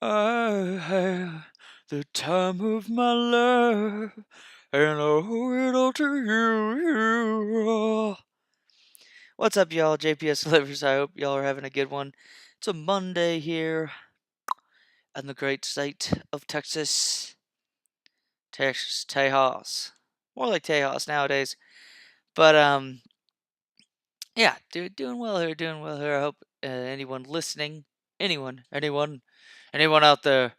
I had the time of my life, and I owe it all to you. What's up, y'all? JPS Livers. I hope y'all are having a good one. It's a Monday here in the great state of Texas. Texas, Tejas. More like Tejas nowadays. But, yeah, doing well here, doing well here. I hope anyone listening, anyone out there,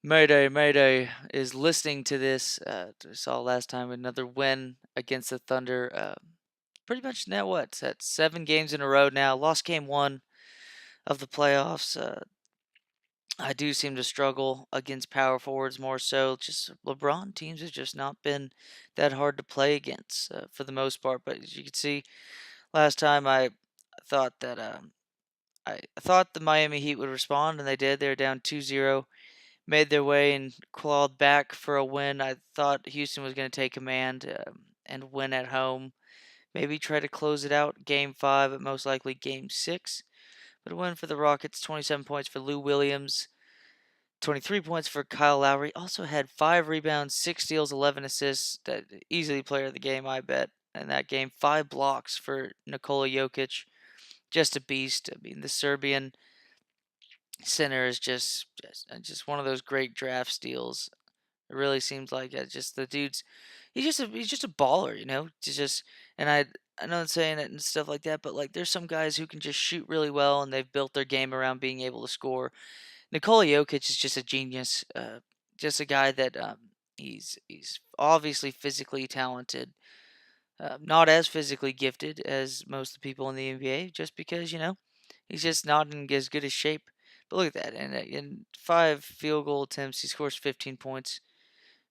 Mayday, Mayday, is listening to this. We saw last time another win against the Thunder. Pretty much now what? It's at 7 games in a row now. Lost game one of the playoffs. I do seem to struggle against power forwards more so. Just LeBron teams have just not been that hard to play against for the most part. But as you can see, last time I thought that I thought the Miami Heat would respond, and they did. They were down 2-0, made their way and clawed back for a win. I thought Houston was going to take command and win at home. Maybe try to close it out game 5, but most likely game 6. But a win for the Rockets, 27 points for Lou Williams, 23 points for Kyle Lowry. Also had 5 rebounds, 6 steals, 11 assists. That easily player of the game, I bet. In that game, 5 blocks for Nikola Jokic. Just a beast. I mean, the Serbian center is just one of those great draft steals. It really seems like it. Just the dude's he's just a baller, you know. Just and I know I'm saying it and stuff like that, but like there's some guys who can just shoot really well and they've built their game around being able to score. Nikola Jokic is just a genius. Just a guy that he's obviously physically talented. Not as physically gifted as most of the people in the NBA, just because he's just not in as good a shape. But look at that, and in 5 field goal attempts, he scores 15 points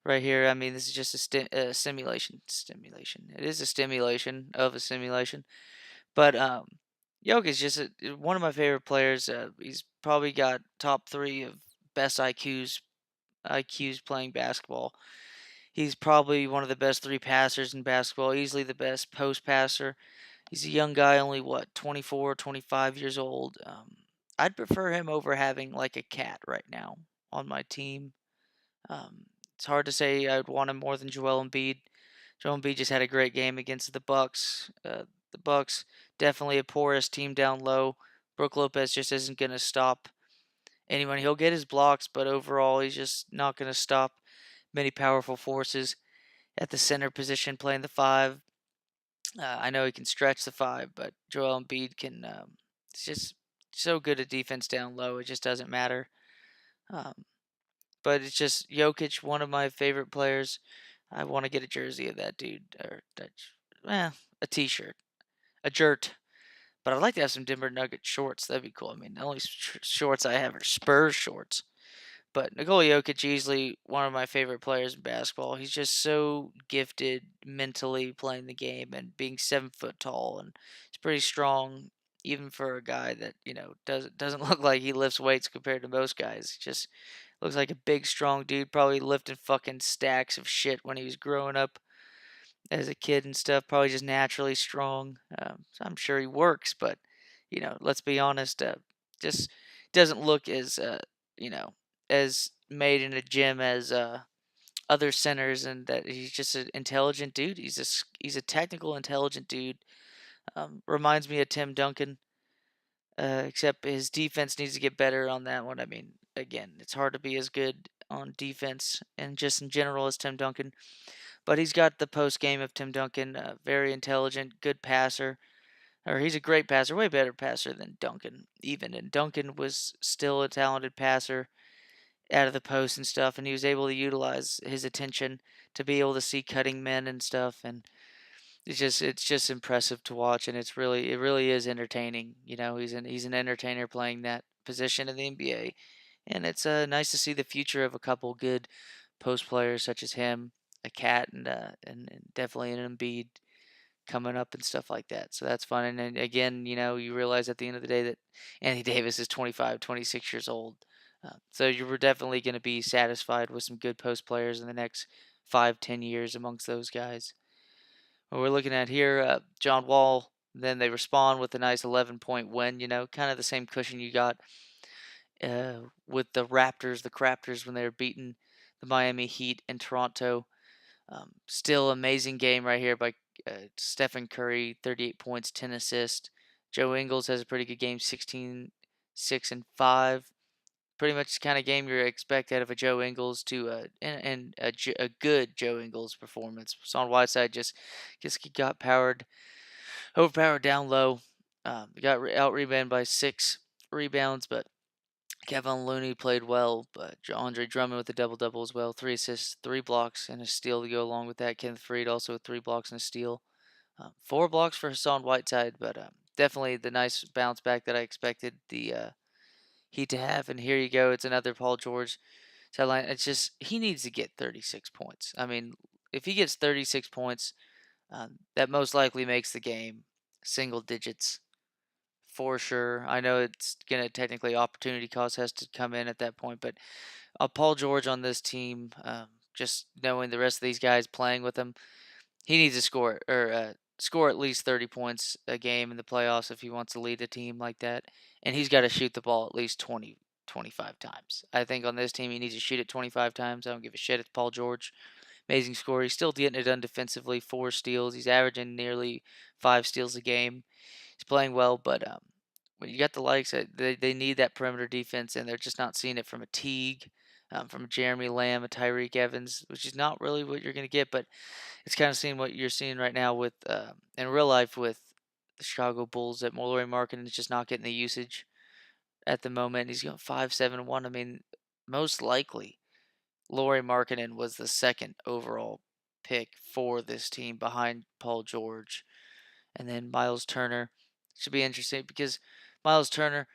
right here. I mean, this is just a simulation. Stimulation. It is a stimulation of a simulation. But Jokic is just one of my favorite players. He's probably got top 3 of best IQs playing basketball. He's probably one of the best 3 passers in basketball. Easily the best post passer. He's a young guy, only what 24, 25 years old. I'd prefer him over having like a cat right now on my team. It's hard to say I'd want him more than Joel Embiid. Joel Embiid just had a great game against the Bucks. The Bucks definitely a porous team down low. Brook Lopez just isn't going to stop anyone. He'll get his blocks, but overall he's just not going to stop many powerful forces at the center position playing the 5. I know he can stretch the 5, but Joel Embiid can. It's just so good at defense down low. It just doesn't matter. Um, but it's just Jokic, one of my favorite players. I want to get a jersey of that dude, or a T-shirt, a jert. But I'd like to have some Denver Nugget shorts. That'd be cool. I mean, the only shorts I have are Spurs shorts. But Nikola Jokic, easily one of my favorite players in basketball. He's just so gifted mentally playing the game and being 7 foot tall, and he's pretty strong, even for a guy that doesn't look like he lifts weights compared to most guys. Just looks like a big, strong dude. Probably lifted fucking stacks of shit when he was growing up as a kid and stuff. Probably just naturally strong. So I'm sure he works, but let's be honest. Just doesn't look as you know as made in a gym as other centers, and that he's just an intelligent dude. He's a technical, intelligent dude. Reminds me of Tim Duncan, except his defense needs to get better on that one. I mean, again, it's hard to be as good on defense and just in general as Tim Duncan, but he's got the post game of Tim Duncan. Very intelligent, good passer. Or he's a great passer, way better passer than Duncan, even. And Duncan was still a talented passer out of the post and stuff, and he was able to utilize his attention to be able to see cutting men and stuff. And it's just impressive to watch, and it really is entertaining. He's an entertainer playing that position in the NBA, and it's nice to see the future of a couple good post players such as him, a cat, and definitely an Embiid coming up and stuff like that. So that's fun. And then again, you realize at the end of the day that Anthony Davis is 25, 26 years old. So you were definitely going to be satisfied with some good post players in the next 5, 10 years amongst those guys. What we're looking at here, John Wall, then they respond with a nice 11-point win, kind of the same cushion you got with the Raptors, the Craptors, when they were beating the Miami Heat and Toronto. Still amazing game right here by Stephen Curry, 38 points, 10 assists. Joe Ingles has a pretty good game, 16, 6, and 5. Pretty much the kind of game you expect out of a Joe Ingles and a good Joe Ingles performance. Hassan Whiteside just got overpowered down low. Got out rebounded by 6 rebounds, but Kevin Looney played well, but Andre Drummond with a double-double as well. 3 assists, 3 blocks, and a steal to go along with that. Kenneth Faried also with 3 blocks and a steal. 4 blocks for Hassan Whiteside, but definitely the nice bounce back that I expected the Heat to have. And here you go. It's another Paul George sideline. It's just he needs to get 36 points. I mean, if he gets 36 points, that most likely makes the game single digits. For sure. I know it's going to technically opportunity cost has to come in at that point, but Paul George on this team, just knowing the rest of these guys playing with him, he needs to score at least 30 points a game in the playoffs if he wants to lead a team like that. And he's got to shoot the ball at least 20, 25 times. I think on this team he needs to shoot it 25 times. I don't give a shit. It's Paul George. Amazing score. He's still getting it done defensively. 4 steals. He's averaging nearly 5 steals a game. He's playing well, but when you got the likes, they need that perimeter defense, and they're just not seeing it from a Teague, from a Jeremy Lamb, a Tyreek Evans, which is not really what you're going to get, but it's kind of seeing what you're seeing right now with in real life with the Chicago Bulls. That Lauri Markkanen is just not getting the usage at the moment. He's going 5-7-1. I mean, most likely, Lauri Markkanen was the second overall pick for this team behind Paul George, and then Miles Turner. Should be interesting because Miles Turner,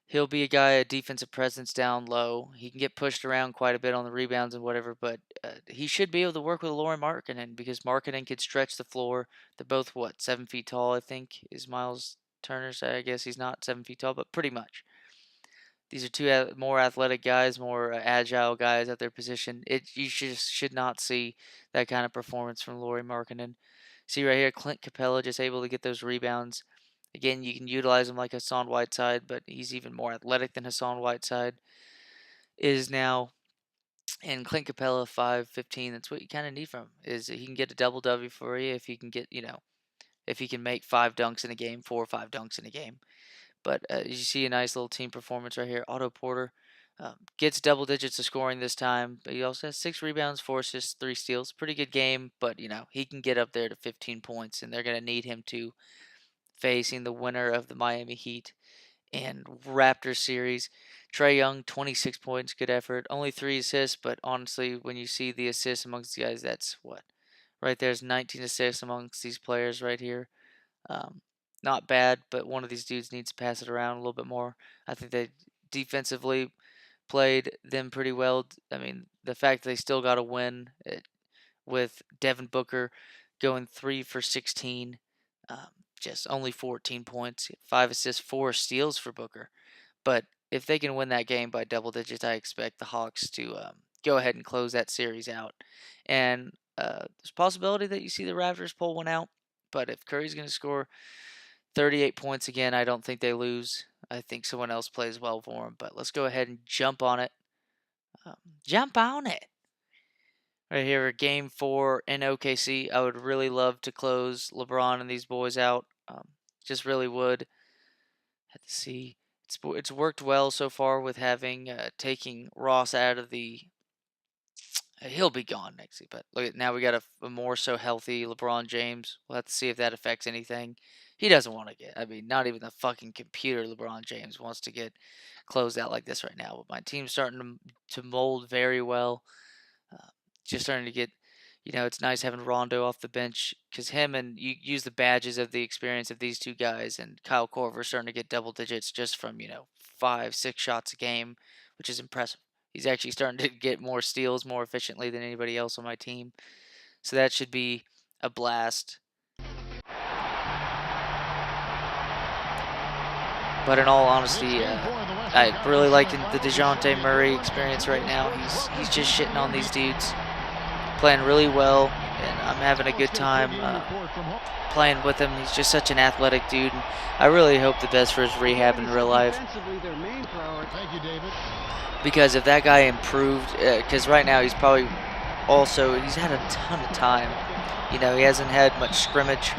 he'll be a guy, a defensive presence down low. He can get pushed around quite a bit on the rebounds and whatever, but he should be able to work with Lauri Markkanen because Markkanen could stretch the floor. They're both, 7 feet tall, I think, is Miles Turner. So I guess he's not 7 feet tall, but pretty much. These are two more athletic guys, more agile guys at their position. You should not see that kind of performance from Lauri Markkanen. See right here, Clint Capella just able to get those rebounds. Again, you can utilize him like Hassan Whiteside, but he's even more athletic than Hassan Whiteside is now. And Clint Capella, 5'15", that's what you kind of need from him, is he can get a double-double for you if he can get, if he can make 5 dunks in a game, 4 or 5 dunks in a game. But you see a nice little team performance right here. Otto Porter gets double digits of scoring this time, but he also has 6 rebounds, 4 assists, 3 steals. Pretty good game, but, he can get up there to 15 points, and they're going to need him to, facing the winner of the Miami Heat and Raptors series. Trae Young, 26 points, good effort. Only 3 assists, but honestly, when you see the assists amongst the guys, that's what? Right there's 19 assists amongst these players right here. Not bad, but one of these dudes needs to pass it around a little bit more. I think they defensively played them pretty well. I mean, the fact that they still got a win with Devin Booker going 3 for 16, just only 14 points, 5 assists, 4 steals for Booker. But if they can win that game by double digits, I expect the Hawks to go ahead and close that series out. And there's a possibility that you see the Raptors pull one out. But if Curry's going to score 38 points again, I don't think they lose. I think someone else plays well for them. But let's go ahead and jump on it. Jump on it. Right here, Game 4 in OKC. I would really love to close LeBron and these boys out. Just really would. Had to see. It's worked well so far with having taking Ross out of the. He'll be gone next week, but look at now we got a more so healthy LeBron James. We'll have to see if that affects anything. He doesn't want to get. I mean, not even the fucking computer. LeBron James wants to get closed out like this right now. But my team's starting to mold very well. Just starting to get, it's nice having Rondo off the bench because him and you use the badges of the experience of these two guys, and Kyle Korver starting to get double digits just from 5, 6 shots a game, which is impressive. He's actually starting to get more steals more efficiently than anybody else on my team, so that should be a blast. But in all honesty, I really like the DeJounte Murray experience right now. He's just shitting on these dudes. Playing really well. and I'm having a good time playing with him. He's just such an athletic dude, and I really hope the best for his rehab in real life. Because if that guy improved, because right now he's probably he's had a ton of time. You know, he hasn't had much scrimmage,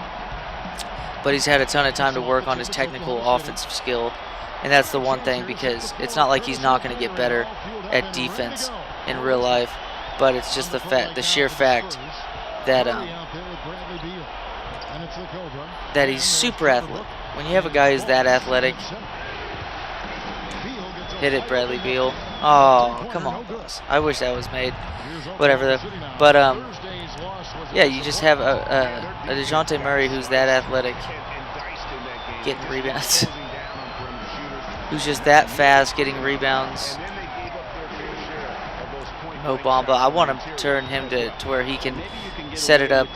but he's had a ton of time to work on his technical offensive skill. And that's the one thing, because it's not like he's not going to get better at defense in real life, but it's just the sheer fact that that he's super athletic. When you have a guy who's that athletic, hit it, Bradley Beal. Oh, come on, boss. I wish that was made. Whatever though. But yeah, you just have a DeJounte Murray who's that athletic, getting rebounds. Who's just that fast getting rebounds. Mo Bamba. I want to turn him to where he can set it up.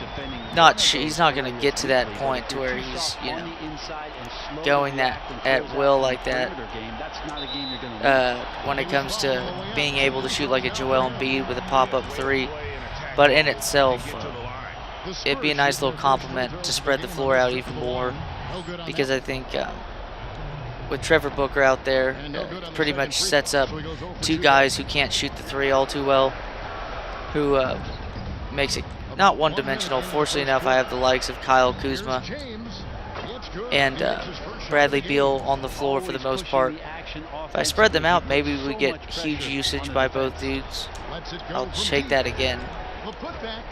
He's not going to get to that point to where he's, you know, going that at will like that. When it comes to being able to shoot like a Joel Embiid with a pop-up three, but in itself, it'd be a nice little compliment to spread the floor out even more, because I think with Trevor Booker out there, pretty much sets up two guys who can't shoot the three all too well, who makes it not one-dimensional. Fortunately enough, I have the likes of Kyle Kuzma and Bradley Beal on the floor for the most part. If I spread them out, maybe we get huge usage by both dudes. I'll shake that again.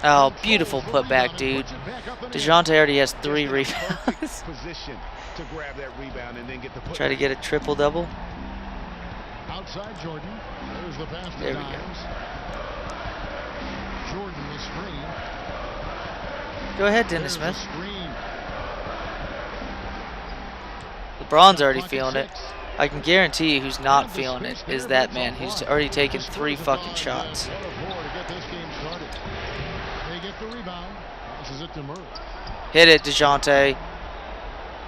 Oh, beautiful putback, dude. DeJounte already has 3 rebounds. Try to get a triple-double. There we go. Go ahead, Dennis Smith. LeBron's already feeling it. I can guarantee you who's not feeling it is that man who's already taken 3 fucking shots. Hit it, DeJounte.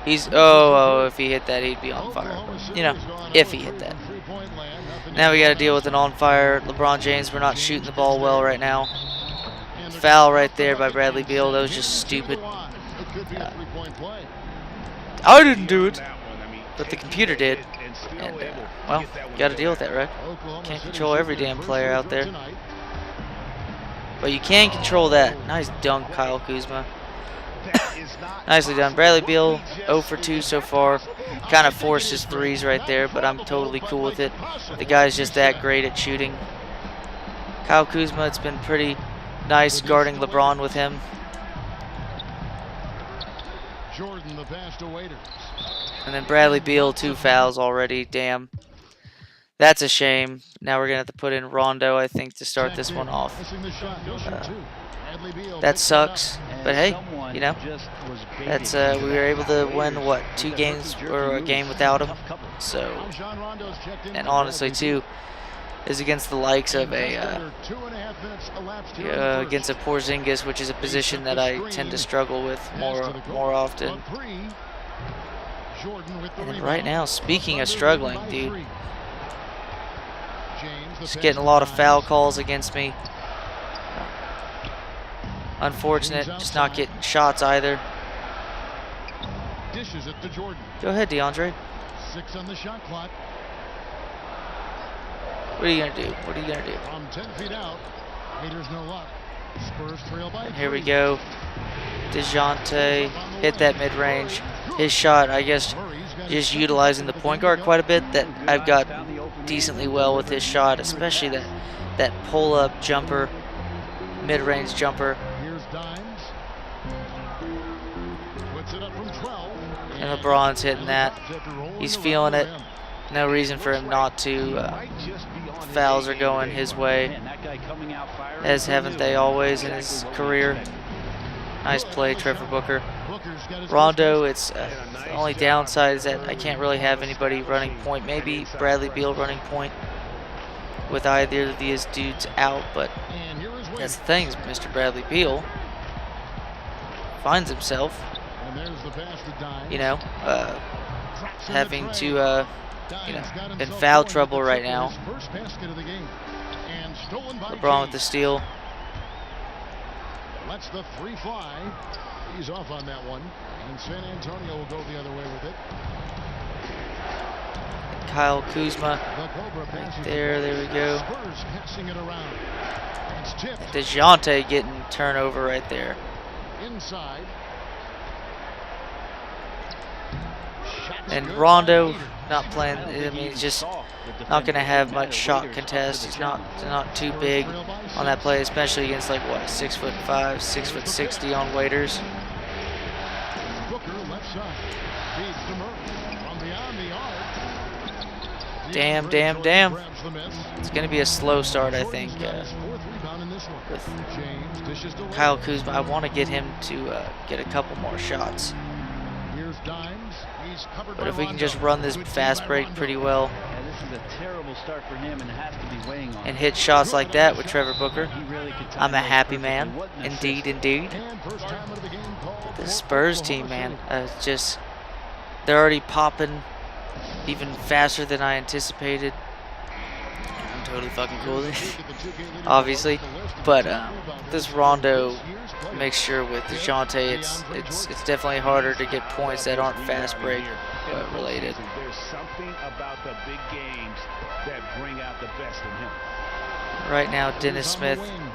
He's if he hit that, he'd be on fire. You know, if he hit that. Now we got to deal with an on fire LeBron James. We're not shooting the ball well right now. Foul right there by Bradley Beal. That was just stupid. I didn't do it, but the computer did. And well, got to deal with that, right? Can't control every damn player out there, but you can control that. Nice dunk, Kyle Kuzma. Nicely done. Bradley Beal 0 for 2 so far. Kind of forced his threes right there, but I'm totally cool with it. The guy's just that great at shooting. Kyle Kuzma, it's been pretty nice guarding LeBron with him. And then Bradley Beal, 2 fouls already. Damn. That's a shame. Now we're going to have to put in Rondo, I think, to start this one off. That sucks. But hey, you know, that's we were able to win, what, 2 games or a game without him. So, and honestly, too, is against the likes of against a Porzingis, which is a position that I tend to struggle with more often. And right now, speaking of struggling, dude, just getting a lot of foul calls against me. Unfortunate, just not getting shots either. Go ahead, DeAndre. 6 on the shot clock. What are you gonna do? What are you gonna do? From 10 feet out, Haters no luck. Spurs trail by. And here we go. DeJounte hit that mid-range. His shot, I guess, just utilizing the point guard quite a bit. That I've got decently well with his shot, especially that pull-up jumper, mid-range jumper. And LeBron's hitting that. He's feeling it. No reason for him not to. Fouls are going his way, as haven't they always in his career. Nice play, Trevor Booker. Rondo, it's the only downside is that I can't really have anybody running point. Maybe Bradley Beal running point with either of these dudes out, but that's the thing, is Mr. Bradley Beal finds himself, you know, having to, in foul trouble right now. LeBron with the steal. Lets the three fly. He's off on that one. And San Antonio will go the other way with it. Kyle Kuzma. The Cobra passes There we go. Spurs passing it around. It's tipped DeJounte getting turnover right there. inside. Shot's And good. Rondo not playing. I mean, he's just not going to have much shot contest. He's not too big on that play, especially against like what, 6'5", 6'60" on waiters. Booker left side. Feeds to Murray. From beyond the arc. Damn. Grabs the miss. It's going to be a slow start, I think, Gordon's got his fourth rebound in this one. with James dishes to Kyle Williams. Kuzma. I want to get him to get a couple more shots. Here's Dimes. He's covered But by if we can Rondo. just run this Good fast feed by break Rondo. pretty well Yeah, this is a terrible start for him and has to be weighing on and him. hit shots like that with Trevor Booker, He really could time I'm a those happy perfectly. man. What an Indeed, assist. indeed. And first time of the game called The for Spurs Oklahoma team, man, City. just they're already popping even faster than I anticipated. I'm totally fucking cool with it, obviously. But this Rondo mixture with DeJounte, it's definitely harder to get points that aren't fast break related. There's something about the big games that bring out the best in him. Right now, Dennis He's on Smith the wing.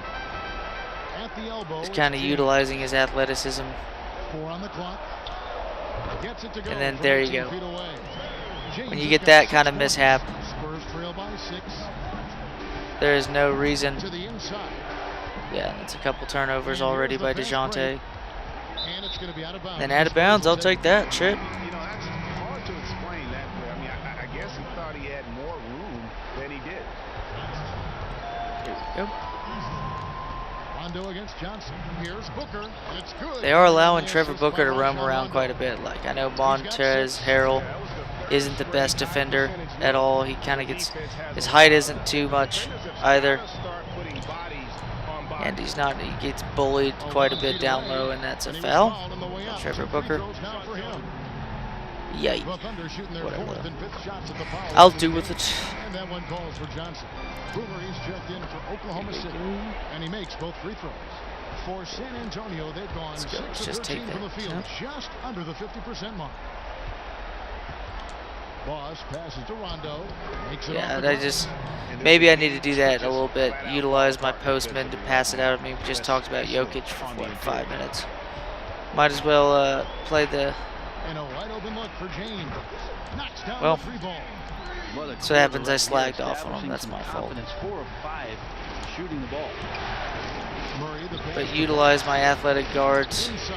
At the elbow, is it's kind of James. utilizing his athleticism. 4 on the clock. Gets it to go And then from there you 18 go. feet away. James When you has get got that 6 kind of points. mishap, Spurs trail by 6 there is no reason. to the inside. Yeah, that's a couple turnovers And already here's the by fast DeJounte. break. And it's going to be out of bounds. Then out of bounds, I'll take that. Shit. You know, that's hard to explain that way. I mean, I guess he thought he had more room than he did. Here we go. Rondo against Johnson. Here's Booker, and it's good. They are allowing And the Trevor assist Booker to by roam Rajon around Rondo. quite a bit. Like, I know Montrez Harrell That was the third isn't the straight best high defender percentage at look. all. He kind of gets, Defense has his a height lot isn't too much Defenders have either. gotta start putting bodies on bodies. And he's not, he gets bullied quite a bit down low, and that's a And he was foul. fouled on the way out. Trevor 2 free Booker. throws now for him. Yike. The Thunder shooting their Whatever. 4th and 5th shots at the foul. I'll do with it. And that one calls for Johnson. Boomer, he's checked in for Oklahoma City, and he makes both free throws. For San Antonio, they've gone Let's go. 6 Let's of just 13 take from the that. field, Yep. just under the 50% mark. Boss passes to Rondo, makes it Yeah, off the I glass. just, maybe I need to do that a little bit. Utilize my postman to pass it out of me. We just talked about Jokic for what, 5 minutes. Might as well play the. And a wide open look for James. Knocks down Well, the free ball. What a so it happens I quarter right slagged here, off on him. establishing That's some my fault. confidence. 4 of 5 shooting the ball. Murray, the pass. But utilize my athletic guards. Inside.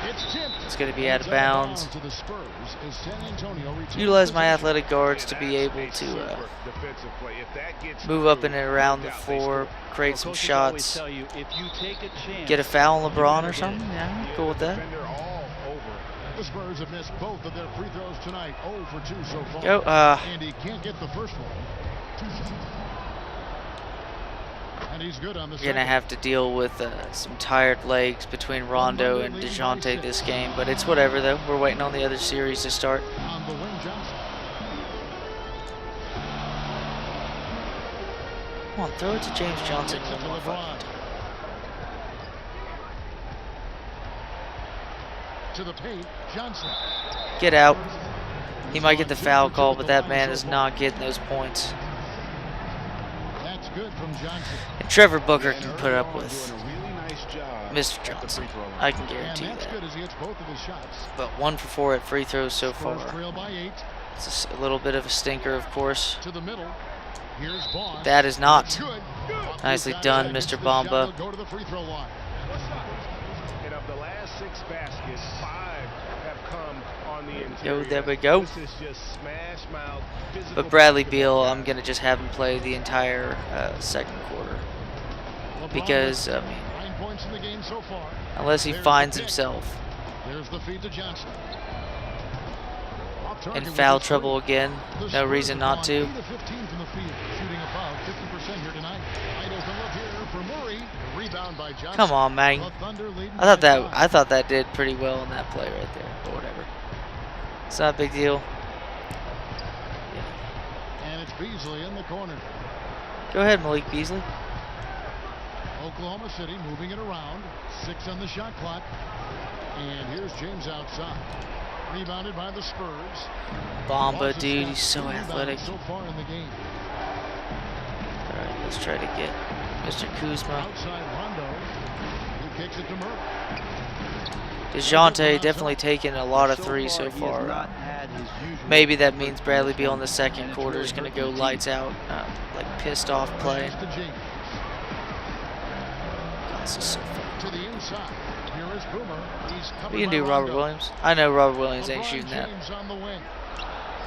It's tipped. It's going to be out of It's bounds. to the Spurs as San Antonio retains Utilize my possession. athletic guards to be able That's a to super defensive play. If that gets move up through, and around no the doubt they floor, score. create some Coaches always shots, tell you, if you take a chance, get a foul on you LeBron better or get it. something. Yeah, I'm cool with that. Defender all over. The Spurs have missed both of their free throws tonight. 0 for 2 so far. Go. And he can't get the first one. And he's good on the Gonna second. have to deal with some tired legs between Rondo and DeJounte this game, but it's whatever though. We're waiting on the other series to start. On the wing, Johnson. Come on, throw it to James Johnson Gets it one to more LeBron. fucking time. To the paint, Johnson. Get out. He might get the foul call, but that man is not getting those points. That's good from Johnson. And Trevor Booker can put up with Doing a really nice job Mr. at the Johnson. free throw line. I can And guarantee that's that. good as he hits both of his shots. But 1 for 4 at free throws so Spurs far. trail by 8. It's a little bit of a stinker, of course. To the middle. Here's Vaughn. That is not. Good. Nicely Off the done, side, Mr. gets the Bamba. shot, he'll go to the free throw line. And of the last 6 baskets, 5 have come on the Go, interior. there we go. This is just smash mouth physical But Bradley basketball, Beal, I'm guys. going to just have him play the entire second quarter. LeBron Because, with I mean, 9 points in the game so far. unless he There's finds the pick. himself There's the feed to Johnson. Off in target with foul the trouble three. again, The no Spurs reason have not gone to. 8 of 15 from the field, shooting about 50% here tonight. Wide open look here for Murray. The rebound by Johnson. Come on, man. The Thunder leading I thought by that 5. did pretty well in that play right there, but whatever. It's not a big deal. And it's Beasley in the corner. Go ahead, Malik Beasley. Oklahoma City moving it around. 6 on the shot clock. And here's James outside. Rebounded by the Spurs. Bamba, dude, he's so athletic. So far in the game. All right, let's try to get Mr. Kuzma. Outside Rondo. He kicks it to Murray. DeJounte definitely taking a lot of threes so far. Maybe that means Bradley Beal in the second quarter is going to go lights out, like pissed off play. To James. God, this is so fun. To the inside. Here is Boomer. He's covered We can by do Robert Rondo. Williams. I know Robert Williams ain't LeBron shooting that. James on the wing.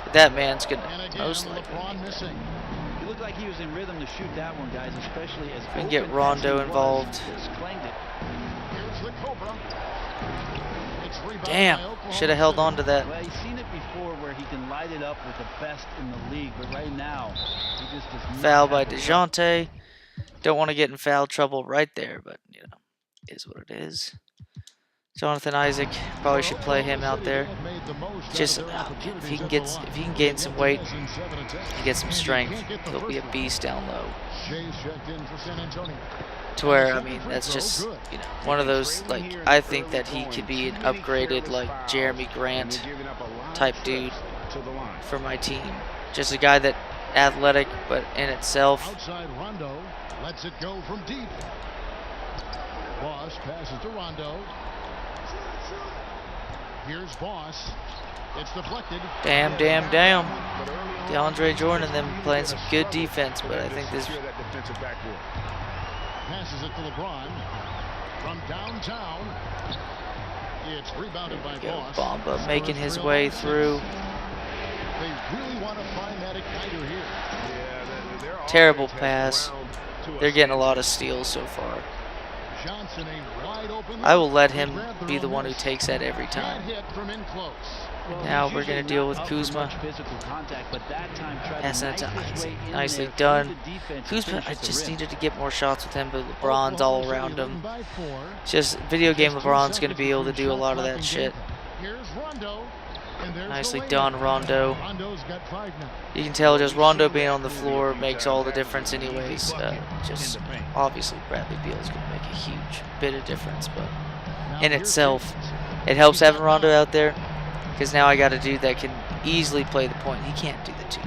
But that man's going And to again, most likely LeBron make that. missing. He looked like he was in rhythm to shoot that one, guys, especially as We can get open Rondo as he was. involved. He just claimed it. Here's the Cobra. It's rebounded by Damn, Oklahoma should have held City. on to that. Well, he's seen it before where he can light it up with the best in the league, but right now, he just does not Foul by have the DeJounte. Don't want to get in foul trouble right there, but, you know, is what it is. Jonathan Isaac, probably should play him out there. Just if he can gain some weight and get some strength, he'll be a beast down low. Shay's checked in for San Antonio. To where, I mean, that's just, you know, one of those, like, I think that he could be an upgraded, like, Jeremy Grant type dude for my team. Just a guy that athletic, but in itself, Outside Rondo lets it go from deep. Boss passes to Rondo. Here's Boss. It's deflected. damn. DeAndre Jordan and them playing some good defense, but I think this Passes it to LeBron. From downtown. It's rebounded by Boss. Bamba making his way through. They really want to find that igniter here. Terrible pass. They're getting a lot of steals so far. Johnson a wide open. I will let him They grab be their the own one who miss. takes that every Bad time. hit from in close. Now we're going to deal with Up for much Kuzma. physical contact, but that time tried Passing it to knife his Isaac. way in Nicely there done. through the defense and Kuzma, finish I at the just rim. needed to get more shots with him, but LeBron's all Oklahoma around City him. leading by 4. Just video game Just 2 LeBron's going to be seconds able to between do a shot lot of clock that and shit. game. Here's Rondo. And there's the Nicely layup. done, Rondo. Rondo's got 5 now. You can tell just Rondo being on the floor makes all the difference anyways. Just obviously Bradley Beal is going to make a huge bit of difference, but Now in here's itself, Davis. it helps having Rondo out there because now I got a dude that can easily play the point. He can't do the two.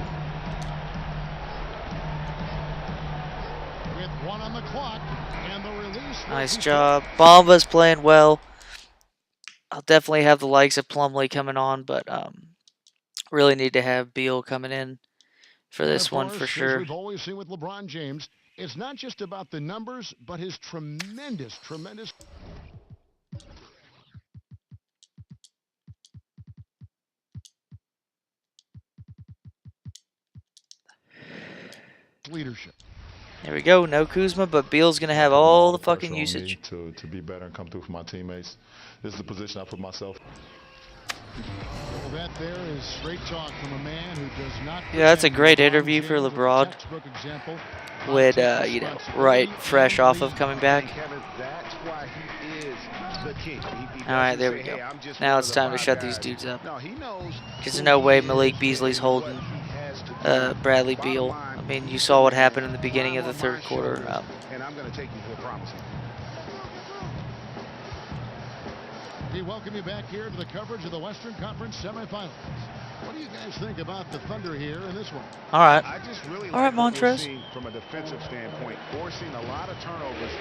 With 1 on the clock and the release. Nice job. Bamba's playing well. I'll definitely have the likes of Plumlee coming on, but really need to have Beal coming in for this one for As sure. we've always seen with LeBron James, it's not just about the numbers, but his tremendous leadership. There we go. No Kuzma, but Beal's going to have all the fucking pressure on me usage. to be better and come through for my teammates. This is the position I put myself. Well, that there is straight talk from a man who does not. Yeah, that's a pretend great LeBron interview for James is a LeBron. textbook example. Would, Take you know, responsibility right fresh off and of coming back. That's why he is the king. He All right, doesn't there say, we go. "Hey, I'm just Now one it's of the time to 5 shut these guys." dudes up. No, he knows Because there's who no he way is Malik Beasley's and what holding he has to do. Bradley Bottom Beal. line, I mean, you saw what happened in the beginning of the third quarter. and I'm going to take you for a promise. We welcome you back here to the coverage of the Western Conference semifinals. What do you guys think about the Thunder here in this one? All right. I just really All right, like what we're Montrez. seeing from a defensive standpoint, forcing a lot of turnovers with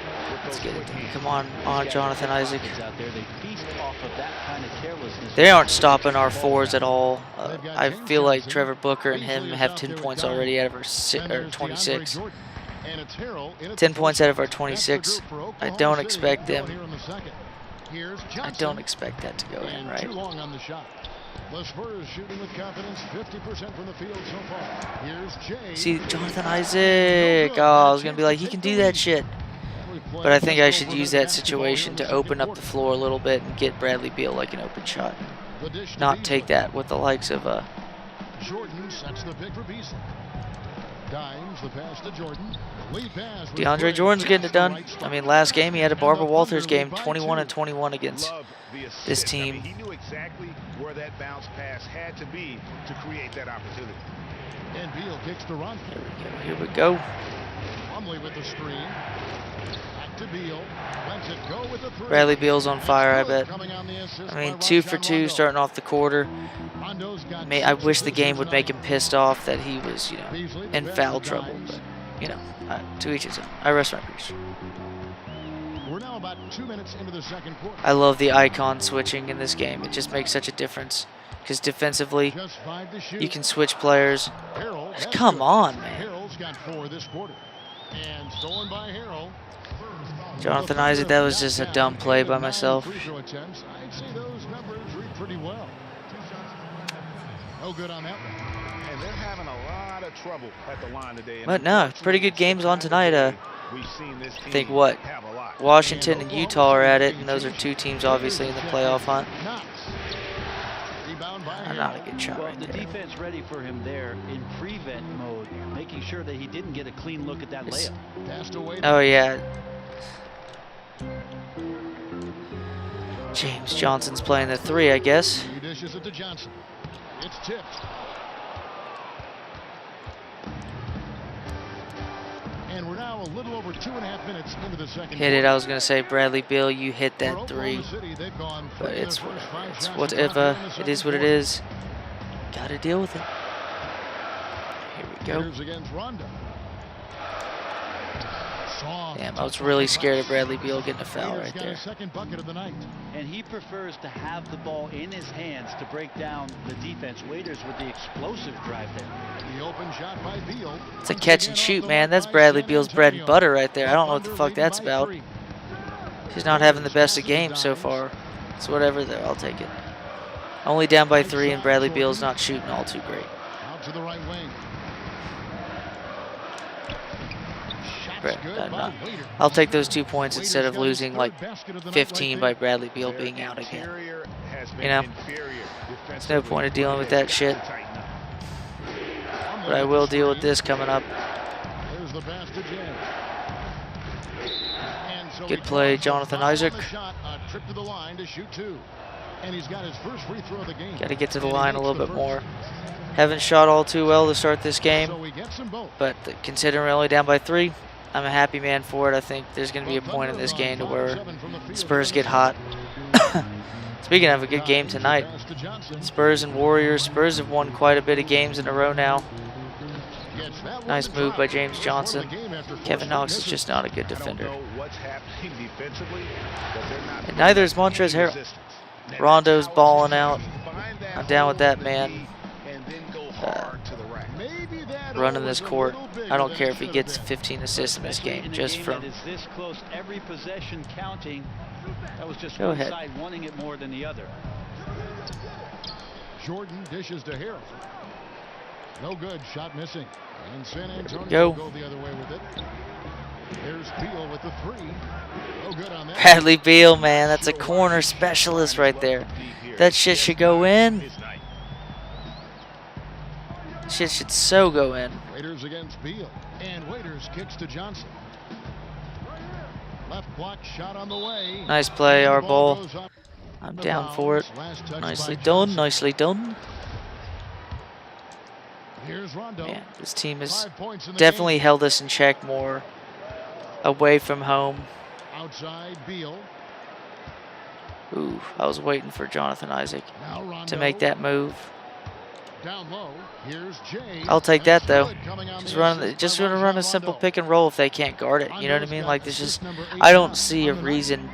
Let's those get quick it. hands. Come on, Jonathan Isaac. Out there, they feast off of that kind of carelessness. They aren't stopping our fours at all. I feel like Trevor Booker and him have 10 points already out of our And 26. DeAndre Jordan. And it's Harrell in at 10 the points first. out of our That's the 26. group for I Oklahoma don't City. expect Going them. here in the second. Here's I Johnson. don't expect that to go in, And right? too long on the shot. The Spurs shooting with confidence, 50% from the field so far. Here's Jay. See, Jonathan Isaac. Oh, I was going to be like, he can do that shit. But I think I should use that situation to open up the floor a little bit and get Bradley Beal like an open shot. Not take that with the likes of Jordan sets the pick for Beasley. Dimes the pass to Jordan. Lead pass with DeAndre Gray. Jordan's getting it done. Right I spot. mean, last game he had a Barbara And the Walters Thunder game, lead by 21 and 2. 21 against Love the assist. this I team. mean, he knew exactly where that bounce pass had to be to create that opportunity. And Beal kicks to Rondo. Here we go. Plumlee with the screen. Back to Beal. Lets it go with the three. Bradley Beal's on fire, I bet. Coming on the assist I mean, by 2 for 2 Rondo. starting off the quarter. Rondo's got I 6 wish the game assists would make him tonight. pissed off that he was, Beasley, the in best foul of trouble. guys. But, to each his own. I rest my case. We're now about 2 minutes into the second quarter. I love the icon switching in this game. It just makes such a difference. Because defensively, Just 5 to shoot. you can switch players. Harrell, that's Come good. on, man. Harrell's got 4 this quarter. And stolen by Harrell. Jonathan Isaac, that was just a dumb play by myself. Free throw attempts. I'd say those numbers read pretty well. No good on that one. And they're having a lot of trouble at the line today. But no, pretty good games on tonight. We've seen this I think team what? have a lot. Washington and Utah are at it, and those are 2 teams obviously in the playoff hunt. Knox. Rebound by Not a Harrell. good shot Well, right the there. defense ready for him there in prevent mode, making sure that he didn't get a clean look at that It's- layup. Passed away. Oh, yeah. James Johnson's playing the 3, I guess. He dishes it to Johnson. It's tipped. And we're now a little over 2.5 minutes into the second Hit it. quarter. I was going to say, Bradley Beal, you hit For that 3. Oklahoma City, they've gone But three in it's their first 5 whatever. It's shots whatever. attempted in the It is second what it quarter. is. Got to deal with it. Here we go. Raiders against Rondo. Soft. Damn, I was really scared of Bradley Beal getting a foul Raiders right got there. his second bucket of the night. And he prefers to have the ball in his hands to break down the defense. Waiters with the explosive drive there. The open shot by Beal. It's a catch and shoot, man. That's Bradley Beal's bread and butter right there. I don't know what the fuck that's about. He's not having the best of games so far. It's whatever, though. I'll take it. Only down by 3, and Bradley Beal's not shooting all too great. Out to the right wing. Shots Brad- good I'm by not- Waiters. I'll take those 2 points Waiters instead of got his losing third like basket of the night 15 right by Bradley Beal Their being out again. interior has been You know? inferior There's no point of dealing with that shit. Tighten up. there. But I will deal with this coming up. There's the pass to Jay. And so Good he play, draws the Jonathan foul on Isaac. the shot, a trip to the line to shoot 2. And he's got his first free throw of the game. Got to get to the And he line a makes little the bit first. more. Haven't shot all too well to start this game, So he gets them both. but considering we're only down by 3, I'm a happy man for it. I think there's going to be a point in this game to where Spurs get hot. Speaking of a good game tonight, Spurs and Warriors. Spurs have won quite a bit of games in a row now. Nice move by James Johnson. Kevin Knox is just not a good defender. I don't know what's happening defensively, but they're not And neither is Montrezl Harrell. resistance. And Rondo's that's how balling out. find that I'm down with that, hole man. and then go hard to the rack. Maybe that Running hole this was a court. little bigger I don't than care it if he should have gets been. 15 assists in this game, In a just game from that is this close, every possession counting. That was just Go one ahead. side wanting it more than the other. Jordan dishes to Harrell. No good. Shot missing. And San Antonio go. will go the other way with it. Here's Beal with the 3. No good on that. Bradley Beal, man. That's a corner specialist right there. That shit should go in. His night. Shit should so go in. Waiters against Beal. And Waiters kicks to Johnson. Left block shot on the way. Nice play, our ball. Goes up I'm the down for it. bounds. Last touch Nicely by done, Johnson. nicely done. Here's Rondo. Man, this team has 5 points in the definitely game. held us in check more away from home. Outside Beal. Ooh, I was waiting for Jonathan Isaac Now Rondo. to make that move. Down low. Here's Jay. I'll take That's that though. good coming on Just the run, assist just by gonna run a Rajon simple Rondo. pick and roll if they can't guard it. You know what I Rondo's mean? got Like this is, assist number I don't 8 see a on the night. reason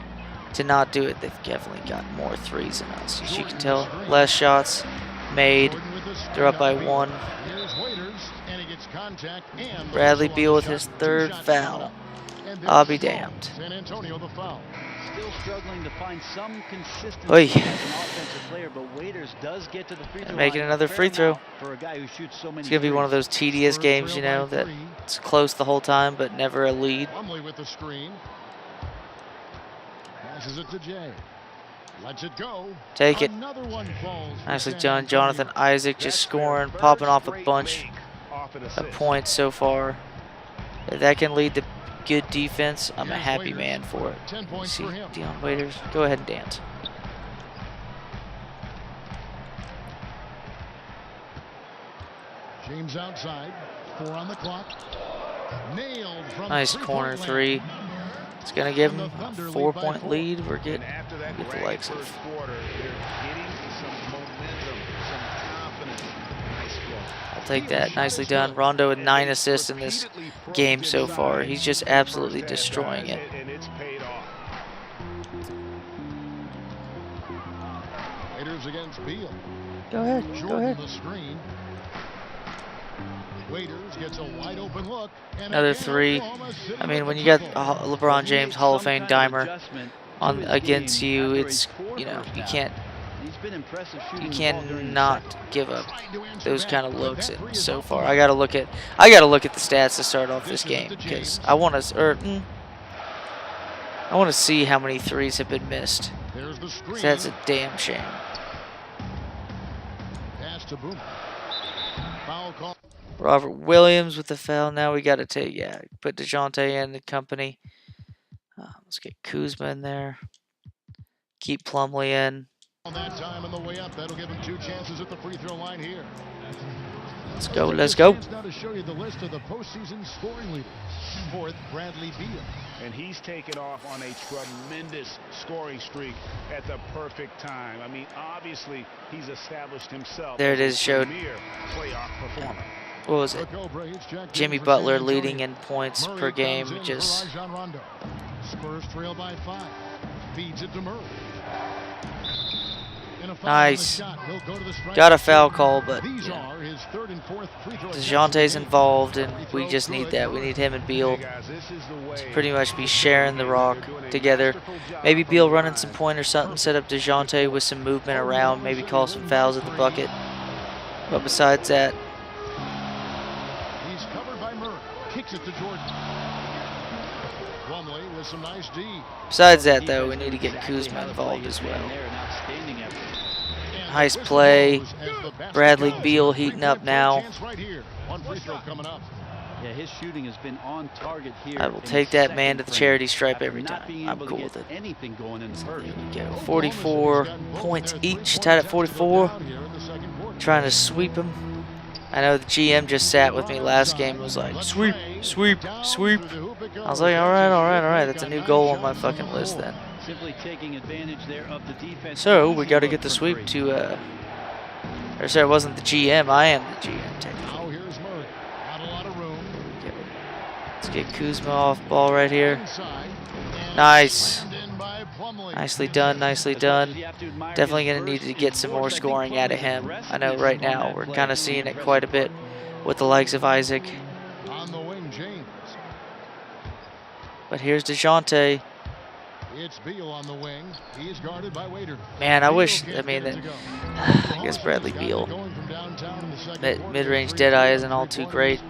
to not do it. They've definitely got more threes than us. As you can tell, less shots made. Jordan with the screen They're up by on Beal. 1. Here's Waiters, and he gets contact and the Bradley whistle on Beal the with shot. his 2 third shots foul. coming up. And I'll be there's damned. San Antonio the foul. Still struggling to find some consistency Oy. as an offensive player, but Waiters does get to the free throw Making line another a fair free throw. amount for a guy who shoots so many It's gonna be one of threes. those tedious Spurs games, trail you know, by that 3. it's close the whole time but never a lead. Plumlee with the screen. Passes it to Jay. Lets it go. Take it. Another one falls for Nicely San done, Antonio. Jonathan Isaac just That's their scoring, first popping off a straight bunch make off an of assist. points so far. If that can lead to good defense, I'm a Here's happy Waiters. man for it. 10 You points see for him. Dion Waiters, go ahead and dance. James outside. 4 on the clock. Nailed from Nice three-point corner land. 3. It's gonna give And him the a Thunder lead 4-point by 4. lead. We're And getting after that get the ragged likes of. first quarter, they're getting some momentum, some confidence. Nice flow. I'll take that. Nicely done. Rondo with 9 assists in this game so far. He's just absolutely destroying it. And it's paid off. Raiders against Beal. Go ahead. Go Jordan ahead. the screen. Waiters gets a wide open look. And Another again, 3. Oklahoma City I mean, with when the you got football. LeBron James, Hall of Fame dimer on against you, after it's a you know first you down. can't He's been impressive shooting you the ball during the cannot second. give up Trying to answer those back, kind of but looks. that And three is so up far, and I in. gotta look at the stats to start off this This is game to because James. I want to see how many threes have been missed. There's the screen. 'Cause that's a damn shame. Pass to Boomer. Foul call. Robert Williams with the foul. Now we got to put DeJounte in the company. Let's get Kuzma in there. Keep Plumlee in. On that time on the way up, that'll give him 2 chances at the free throw line here. Let's go. Take Let's this go. chance now to show you the list of the postseason scoring leaders. 4th, Bradley Beal. And he's taken off on a tremendous scoring streak at the perfect time. I mean, obviously, he's established himself. There it as is, a showed. premier playoff performer. What was it? Brooke O'Brien's checked Jimmy in for Butler San leading Antonio. in points Murray per game. comes in Just for Rajon Rondo. Spurs trail by 5. Feeds it to Murray. And a foul on the Nice. shot. He'll go to the strike got a zone. foul call, but These you know, are his 3rd and 4th free throw attempts DeJounte's of the game. involved, and Free we throw just need good. that. We need him and Beal Hey guys, this is the way pretty much be sharing the rock together. Maybe Beal running some point or something, set up DeJounte with some movement around, maybe call some fouls at the bucket. But besides that, He's covered by Murray. Kicks it to Jordan. Plumlee with some nice D. besides that though, we need to get Kuzma involved as well. And Nice the whistle play. blows as the basket Bradley goes. Beal heating up 3-point now. chance right here. 1 free throw coming up. Yeah, his shooting has been on target here. I will in the take that man to the second charity frame, stripe after every not time. being I'm able to cool get with it. anything going in the first. There you go. 44 points each, tied at 44. Trying to sweep him. I know the GM just sat with me last game and was like, sweep, sweep, sweep. I was like, all right. That's a new goal on my fucking list then. Simply taking advantage there of the defense. So we Easy got to look get the for sweep three. to, or sorry, it wasn't the GM. I am the GM technically. Now here's Murray. Not a lot of room. There we go. Let's get Kuzma off ball right here. Inside. And Nice. slammed in by Plumlee. Nicely done, nicely done. You have to admire Definitely his going to need burst to get in some force. more I think scoring out of Plumlee's him. I know aggressiveness right on now that we're play kind of is seeing it impressive. quite a bit with the likes of Isaac. On the wing, James. But here's DeJounte. It's Beal on the wing. He's guarded by Waiter. Man, I Beal wish, can't I mean, get it that, to go. I guess Bradley Got it Beal. going from downtown in the second quarter. Mid-range 3 Deadeye for isn't all too 3 great.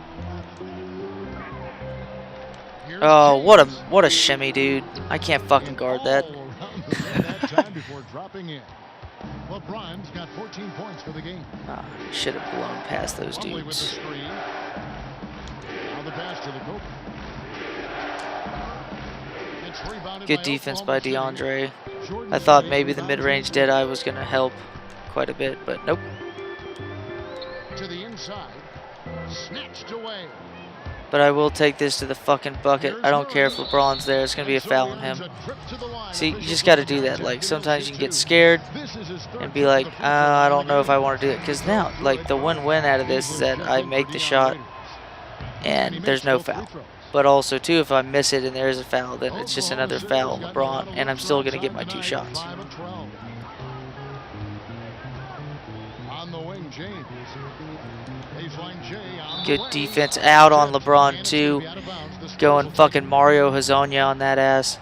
Here's Oh, James. what a shimmy, dude. I can't fucking guard that. All around the rim that time before dropping in. LeBron's got 14 points for the game. Should have blown past those Plumlee with the dudes. screen. Now the pass to the Kobe. It's rebounded Good by defense by Oklahoma City. DeAndre. Jordan I thought Gray maybe the rebounds mid-range it Deadeye was going to help quite a bit, but nope. to the inside. Snatched away. But I will take this to the fucking bucket. I don't care if LeBron's there. It's going to be a foul on him. See, you just got to do that. Like, sometimes you can get scared and be like, I don't know if I want to do it. Because now, like, the win-win out of this is that I make the shot and there's no foul. But also, too, if I miss it and there is a foul, then it's just another foul on LeBron, and I'm still going to get my 2 shots. On the wing, James. Baseline Jay on the Good way. defense out on LeBron, And too. it's gonna be out of bounds. The Spurs Going will take fucking it. Mario Hezonja on that ass.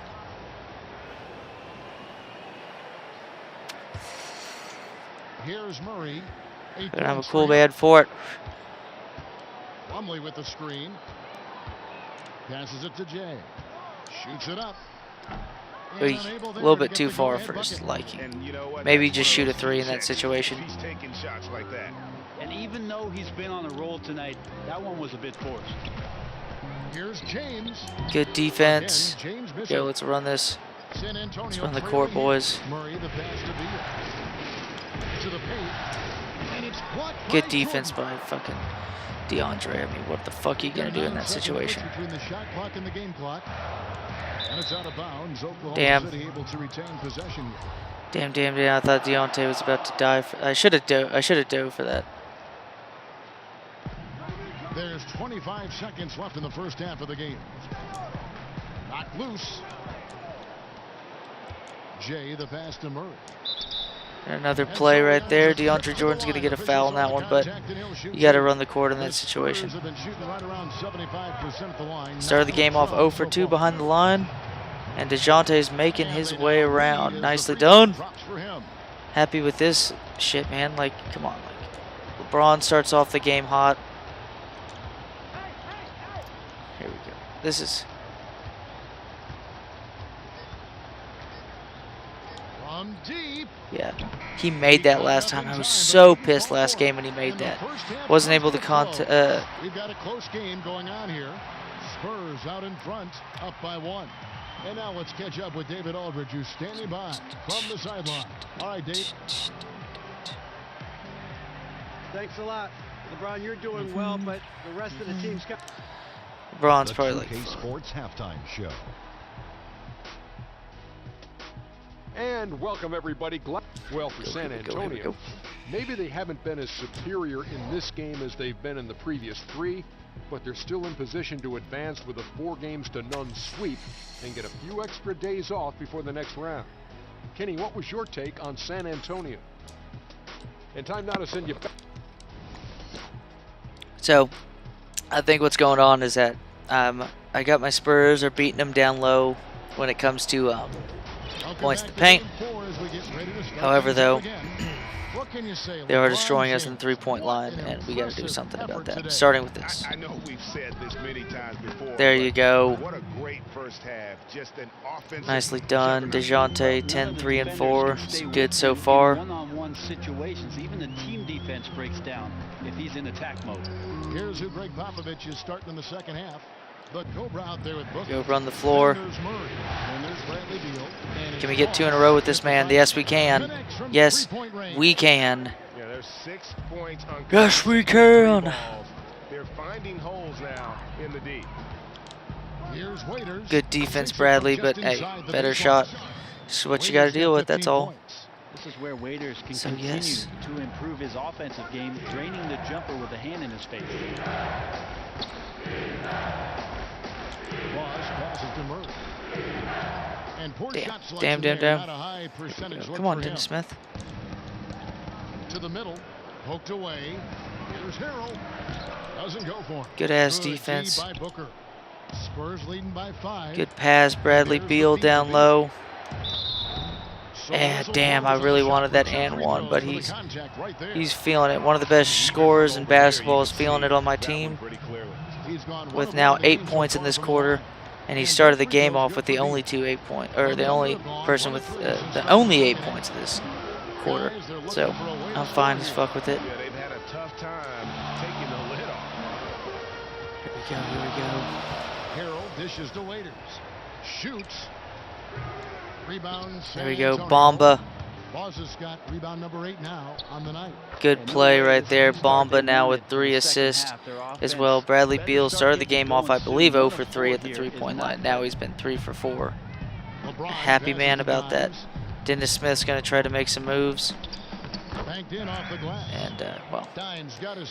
Here's Murray. Gonna have a cool bad for it. Plumlee with the screen. Passes it to Jay. Shoots it up. And A unable there little to bit get too the far go-ahead for his bucket. liking. And you know what? Maybe That's just one shoot of a those 3 in that checks. situation. He's taking shots like that. And even though he's been on a roll tonight, that one was a bit forced. Here's James. Good defense. Again, James Go, missing. let's run this. San Antonio Let's run the trailing court, here. boys. Murray the pass to Beal. To the paint. And it's blocked Good by defense Jordan. by fucking DeAndre. I mean, what the fuck are you gonna do in that situation? Between the shot clock and the game clock. And it's out of bounds. Oklahoma Damn. City able to retain possession. Damn. I thought Deontay was about to die. I should have dove for that. There's 25 seconds left in the first half of the game. Knocked loose. Jay, the pass to Murray. Another play right there. DeAndre Jordan's going to get a foul on that one, but you got to run the court in that situation. Started the game off 0 for 2 behind the line, and DeJounte's making his way around. Nicely done. Happy with this shit, man. Like, come on. Like, LeBron starts off the game hot. Here we go. This is... From deep. Yeah, he made that last time. I was so pissed last game when he made that. Wasn't able to We've got a close game going on here. Spurs out in front, up by 1. And now let's catch up with David Aldridge, who's standing by from the sideline. All right, Dave. Thanks a lot. LeBron, you're doing well, but the rest of the team's got... LeBron's probably like... Sports halftime show. And welcome everybody. Well, for San Antonio, maybe they haven't been as superior in this game as they've been in the previous 3, but they're still in position to advance with a 4-0 sweep and get a few extra days off before the next round. Kenny, what was your take on San Antonio? And time now to send you back. So, I think what's going on is that I got my Spurs are beating them down low when it comes to points in the paint. However, though, they are destroying us in the three-point line, and we got to do something about that. Starting with this. I know we've said this many times before. There you go. What a great first half. Just an offensive. Nicely done, DeJounte. 10, 3, and 4. It's good so far. One-on-one situations, even the team defense breaks down if he's in attack mode. Here's who Greg Popovich is starting in the second half. The Cobra out there with Booker. Go run the floor. Can we get 2 in a row with this man? Yes, we can. Yes, we can. Yeah, there's 6 points on. Yes, we can. They're finding holes now in the D. Here's Waiters. Good defense, Bradley, but hey, better shot. This is what you got to deal with. That's all. This is where Waiters can So, continue yes. to improve his offensive game, draining the jumper with a hand in his face. Passes to Murray. And poor shot Damn. selection there, not a high percentage look Come on, for him. Dennis Smith. To the middle, poked away. Here's Harrell. Doesn't go for him. Good ass D defense. by Booker. Spurs leading by 5. Good pass, Bradley Beal down low. Damn, I really wanted that and one, but he's feeling it. One of the best scorers in basketball is feeling it on my team. With now 8 points in this quarter, and he started the game off with the only the only person with the only 8 points this quarter. So I'm fine as fuck with it. Yeah, they've had a tough time taking the lid off. Here we go. Harrell dishes to Waiters. Shoots. Rebound. There we go. Bamba. Boz has got rebound number 8 now on the night. Good play right there. Bamba now with 3 assists as well. Bradley Beal started the game off, I believe, 0 for 3 at the three-point line. Now he's been 3 for 4. Happy man about that. Dennis Smith's going to try to make some moves. And, well,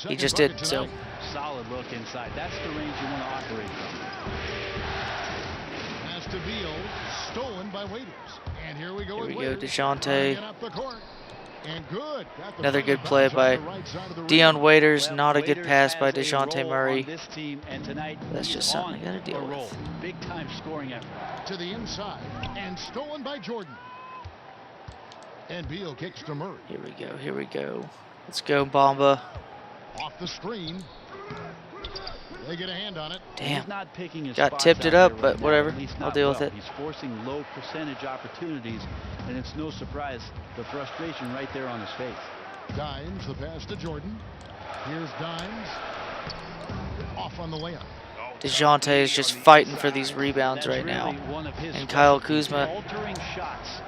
he just did, so. Solid look inside. That's the range you want to operate from. Pass to Beal, stolen by Waiters. And here we go. DeJounte. And good. Another good play by Dion Waiters. Not a good pass by DeJounte Murray. That's just something I got to deal with. Big time scoring effort. To the inside and stolen by Jordan. And Beal kicks to Murray. Here we go. Let's go, Bamba. Off the screen. They get a hand on it. Damn. He's not picking his Got tipped it up, but whatever. I'll deal with it. He's forcing low percentage opportunities, and it's no surprise the frustration right there on his face. Dimes, the pass to Jordan. Here's Dimes. Off on the layup. DeJounte is just fighting for these rebounds right now. And Kyle Kuzma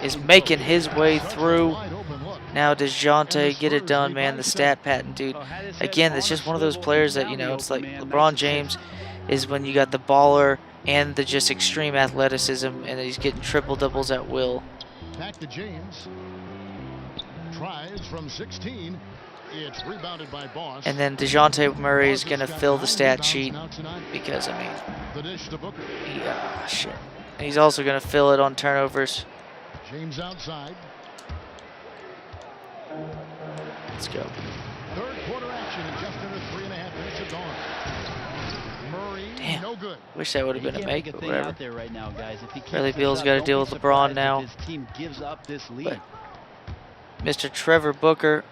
is making his way through. Now DeJounte, get it done, man. The stat patent, dude. Again, it's just one of those players that, you know, it's like LeBron James is when you got the baller and the just extreme athleticism, and he's getting triple doubles at will. Back to James. Tries from 16. It's rebounded by Boss. And then DeJounte Murray is going to fill the stat sheet because, I mean, The dish to Booker. shit. And he's also going to fill it on turnovers. James outside. Let's go. Third quarter action in just under 3.5 minutes have gone. Murray, Damn. no good. Wish that would have been a make, but whatever. Out there right now, guys. If he keeps Bradley this Beal's up, got to don't deal be with LeBron surprised now. if his team gives up this lead. But Mr. Trevor Booker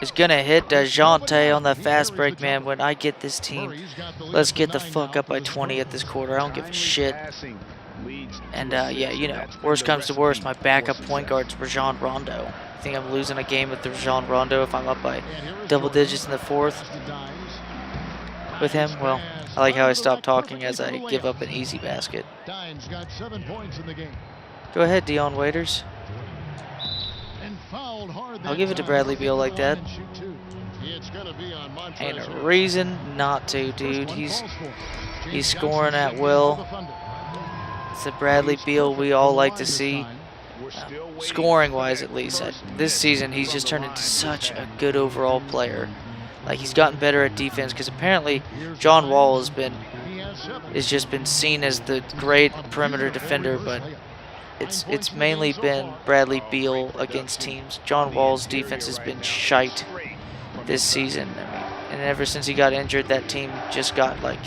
is going to hit DeJounte on the fast break, man. When I get this team, let's get the fuck up by 20 at this quarter. I don't give a shit. And, yeah, you know, worst comes to worst, my backup point guard's Rajon Rondo. I think I'm losing a game with Rajon Rondo if I'm up by double digits in the fourth with him. Well, I like how I stop talking as I give up an easy basket. Dimes got 7 points in the game. Go ahead, Dion Waiters. And fouled hard I'll give it to Bradley Beal like that. It's gonna be on Montrezl Ain't a Harrell. reason not to, dude. He's scoring at will. It's the Bradley Beal we all like to see. Scoring-wise, at least. This season, he's just turned into such a good overall player. Like, he's gotten better at defense because apparently John Wall has just been seen as the great perimeter defender, but it's mainly been Bradley Beal against teams. John Wall's defense has been shite this season. I mean, and ever since he got injured, that team just got like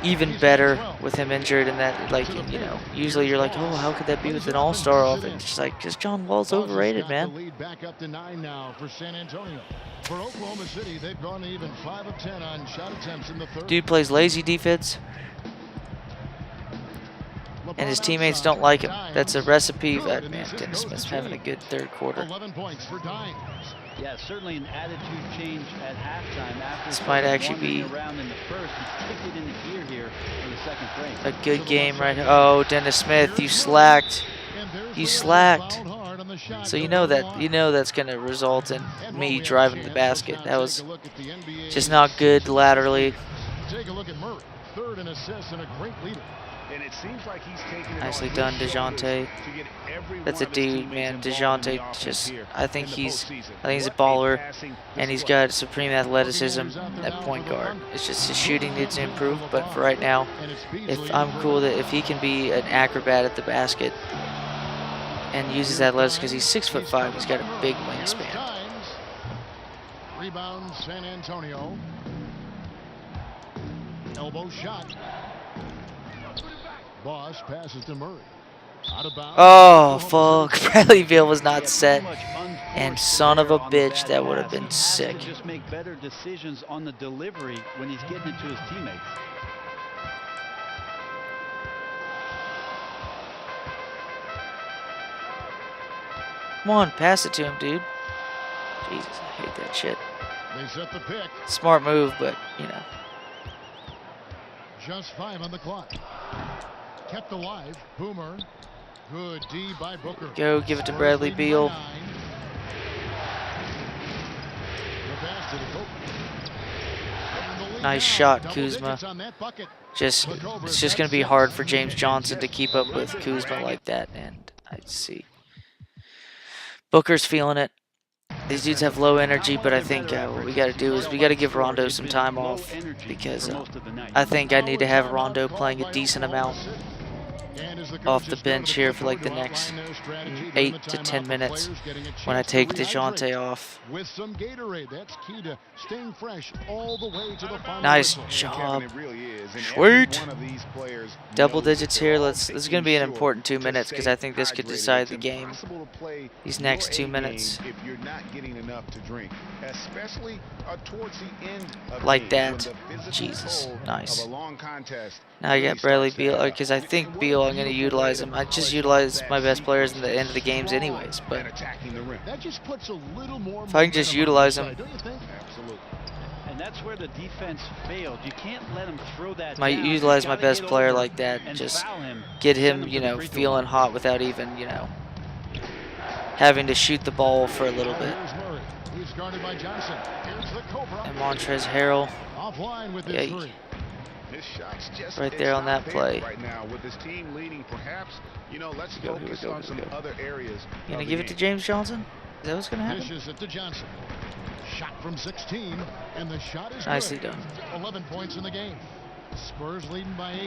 even better with him injured, and that, like, you know, usually you're like, oh, how could that be with an all-star offense? It's like, just John Wall's overrated, man. Lead back up to 9 now for San Antonio. For Oklahoma City, they've gone even 5 of 10 on shot attempts in the third. Dude plays lazy defense, and his teammates don't like him. That's a recipe. Man, Dennis Smith's having a good third quarter. 11 points for Dimes. Yeah, certainly an attitude change at halftime. After This might actually be around in the first, he's kicked it into gear here for the second frame. a good game right here. Oh, Dennis Smith, you slacked. You slacked. So you know that's going to result in me driving the basket. That was just not good laterally. Take a look at Murray, third in assists and a great leader. And it seems like he's taking it Nicely on done, his shoulders DeJounte. to get every That's one a of his dude, teammates man. involved in DeJounte the offense just, here I think in the he's postseason. a What baller, passing and he's display. got supreme athleticism at point guard. It's just his shooting needs to improve, but for right now, if I'm cool that if he can be an acrobat at the basket and uses athletics, because he's 6'5", he's got a big wingspan. Rebound San Antonio. Elbow shot. Boss passes to Murray. Out of bounds. Oh, fuck. Bradley Beal was not set. And son of a bitch, that would have been sick. Just make better decisions on the delivery when he's getting it to his teammates. Come on, pass it to him, dude. Jesus, I hate that shit. They set the pick. Smart move, but, you know. Just 5 on the clock. Kept alive. Boomer. Good D by Booker. Go, give it to Bradley Beal. The pass to the Kobe. And the lead Nice now. shot, Double Kuzma. digits on that bucket. It's just going to be hard for James Johnson to keep up with Kuzma like that, and I see. Booker's feeling it. These dudes have low energy, but I think what we got to do is we got to give Rondo some time off, because I think I need to have Rondo playing a decent amount off the bench here for like the next 8 to 10 minutes when I take DeJounte off. With some Gatorade, that's key to staying fresh all the way to the final. Nice whistle. job. It really is. And Sweet. every one of these players Double knows digits here. how This is to going to be an ensure important 2 to minutes, because I think this stay could hydrated. decide the It's game. impossible to play These your next 2 A minutes. game if you're not getting enough to drink, especially towards the end of Like games, that. when the physical Jesus, toll nice. of a long contest Now I really got Bradley starts to Beal, add up. because I think Beal, I'm going to utilize him. I just utilize my best players in the end of the games anyways, but and attacking the rim. That just puts a little more if I can just momentum on utilize the him. side, don't you think? Absolutely. And that's where the defense failed. You can't let him throw that Might down. utilize You my gotta best get player over like that. and Just foul him, get send him, to you the know, free throw feeling line. hot without even, you know, having to shoot the ball for a little bit. Here's Murray. He's guarded by Johnson. Here's the Cobra. And Montrezl Harrell, Offline with his yeah, three. His shot's just right it's there on not that there play. right now with his team leading. Perhaps, you know, let's Here we focus go, on here we some go. other areas. you gonna of give the it to game. James Johnson? Is that what's gonna happen? Dishes it to Johnson. Shot from 16, and the shot is Nicely good. done. 11 points in the game. Spurs leading by 8.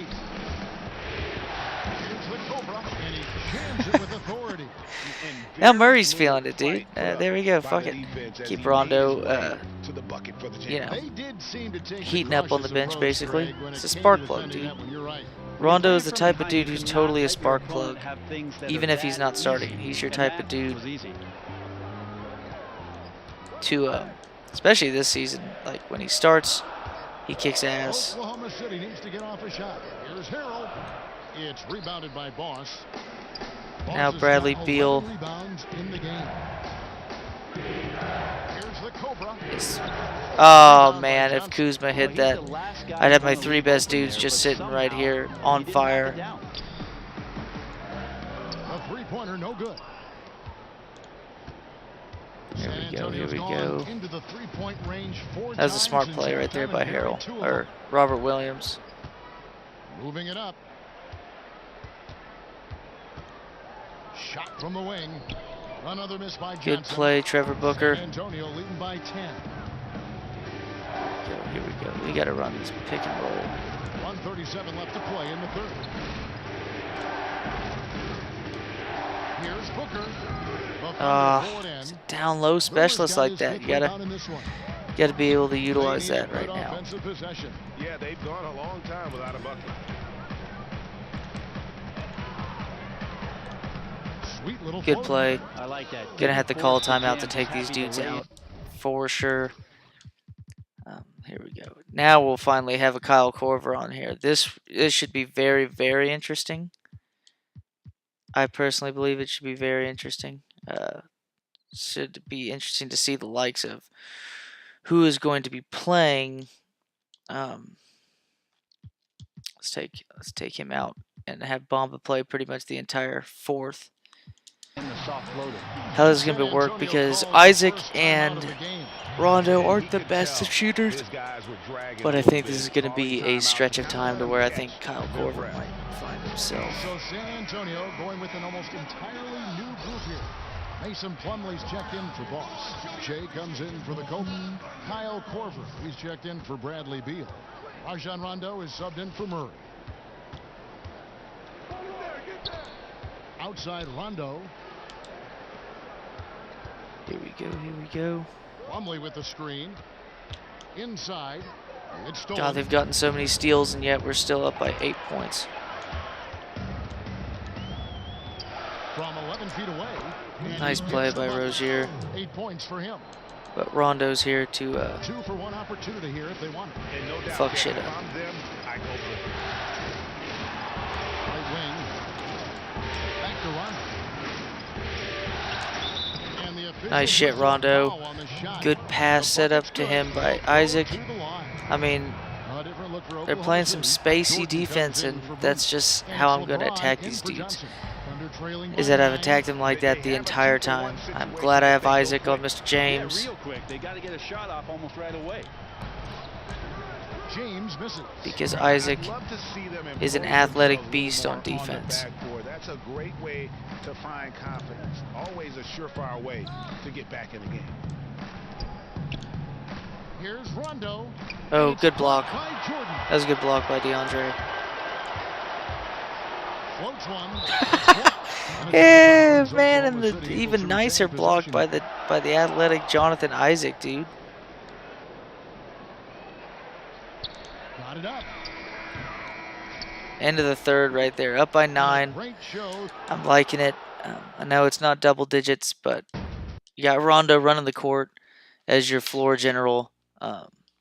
Here's the Cobra, and he jams it with authority. And Now very Murray's smooth feeling it, dude. fight put There we go. up by Fuck the it. defense as Keep he Rondo, made his way to the bucket for the you know, They did seem to take heating the up on the cautious bench, approach, basically. Greg, when It's it a came spark to plug, defending dude. that one. You're right. Rondo Playing is the from type of behind, dude you who's cannot totally a let your spark opponent plug. have things that Even are if he's that not starting, easy, he's your and type of that dude was easy. to, especially this season, like when he starts, he kicks ass. Oklahoma City needs to get off a shot. Here's Harrell. It's rebounded by Boss. Now Boss has Bradley got 11 Beal. rebounds in the game. Here's the Cobra. Oh man, if Kuzma Well, hit he's that, the last guy I'd have my who's gonna 3 leave best open dudes there, just but sitting right somehow here he on didn't knock it fire. down. A three-pointer, no good. Here San we go, Antonio's here we gone go. into the three-point range 4 That was a times smart in play right there overtime by and carried Harrell, 2 of or them. Robert Williams. Moving it up. Shot from the wing. Another miss by Johnson. Good play, Trevor Booker. San Antonio leading by 10. Here we go. We got to run this pick and roll. 1:37 left to play in the third. Here's Booker. The Thunder pull it in. Down low specialist like that. You gotta be able to utilize that right now. Offensive possession. Yeah, they've gone a long time without a bucket. Sweet little Good floater. play. I like that. Gonna have to call a Force the timeout to jam. take He's these happy dudes to raise out for sure. Here we go. Now we'll finally have a Kyle Korver on here. This should be very, very interesting. I personally believe it should be very interesting. Should be interesting to see the likes of who is going to be playing. Let's take him out and have Bamba play pretty much the entire fourth. in the soft floater. How this is going to work, because Isaac and Rondo aren't the best of shooters, but I think this is going to be a stretch of time to where I think Kyle Korver might find himself. So San Antonio going with an almost entirely new group here. Mason Plumlee's checked in for Boss. Shea comes in for the Cobra. Kyle Korver, he's checked in for Bradley Beal. Rajon Rondo is subbed in for Murray. Outside Rondo. Here we go, here we go. Plumlee with the screen. Inside. It's stolen. God, they've gotten so many steals, and yet we're still up by 8 points. From 11 feet away. And Nice he play gets the by bucket. Rozier. 8 points for him. But Rondo's here to 2 for 1 opportunity here if they want it. And no doubt, fuck Kevin, shit if up. I'm them, I go for it. Right wing. Back to Rondo. And the official Nice shit, gives a Rondo. foul on the shot. good pass The set up bucket's to good. him by Isaac. To the line. I mean, A different look for they're Oklahoma playing some City. spacey Jordan defense, comes in and for that's Bruce. just And how I'm going to LeBron attack in these for dudes. Johnson. Thunder trailing Is by that I've 9. attacked them like that the entire time. I'm glad I have Isaac on Mr. James. Yeah, real quick. They got to get a shot off almost right away. James misses. Because Isaac I'd love to see them is an impose athletic themselves a beast little on more the defense. backboard. That's a great way to find confidence. Always a surefire way to get back in the game. Here's Rondo. Oh, It's good block. by Jordan. That was a good block by DeAndre. Floats one. It's blocked. And it's Yeah, Oklahoma man, and the City even able to nicer retain block possession. by the athletic Jonathan Isaac, dude. Got it up. End of the third right there, up by 9. Great show. I'm liking it. I know it's not double digits, but you got Rondo running the court as your floor general.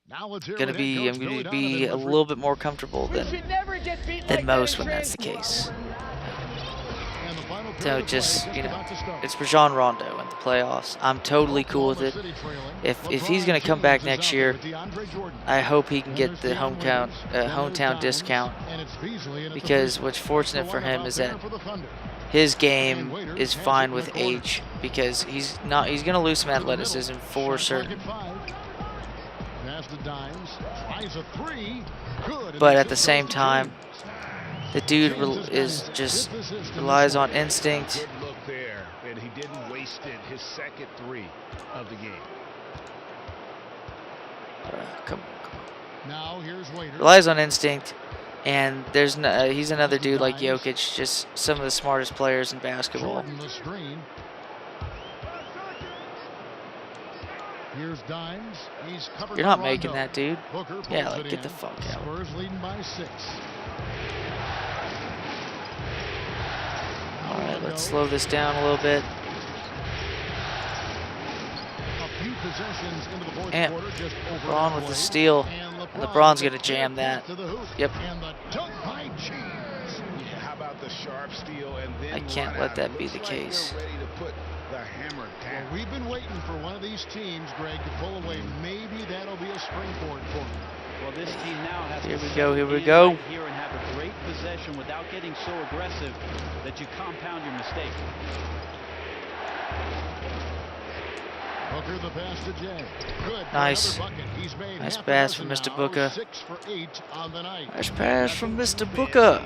Now let's hear I'm what head coach going Billy to be a Donovan little bit more comfortable than most when that's the case. And the final to just, you know, it's Rajon Rondo in the playoffs. I'm totally cool with it. If he's going to come back next year, I hope he can get the hometown discount, because what's fortunate for him is that his game is fine with age, because he's going to lose some athleticism for certain. But at the same time, the dude is just relies on instinct. Good look there, and he didn't waste it. His second 3 of the game. Come on. Now here's Waiters. Relies on instinct, and there's no, he's another dude like Jokic, just some of the smartest players in basketball. Jordan the screen. Here's Dimes. He's covered. You're not by making Rondo. that, dude. Booker Yeah, pulls like it get the in. fuck out. Spurs leading by 6. All right, let's slow this down a little bit. A few possessions into the fourth And quarter, just over LeBron with halfway. the steal. And LeBron's gonna jam that. to the hoop. Yep. And the dunk by James. Yeah, how about the sharp steal and then I can't run let out? that be Looks the like case. they're ready to put the hammer down. Well, we've been waiting for one of these teams, Greg, to pull away. Maybe that'll be a springboard for them. Well, this team now has Here to we go, here we settle in go. right here and have a great possession without getting so aggressive that you compound your mistake. Booker the pass to Jay. Good. Nice. Another bucket. He's made Nice half a pass dozen from Mr. now. Booker. 6 for 8 on the night. Nice pass from Mr. Booker.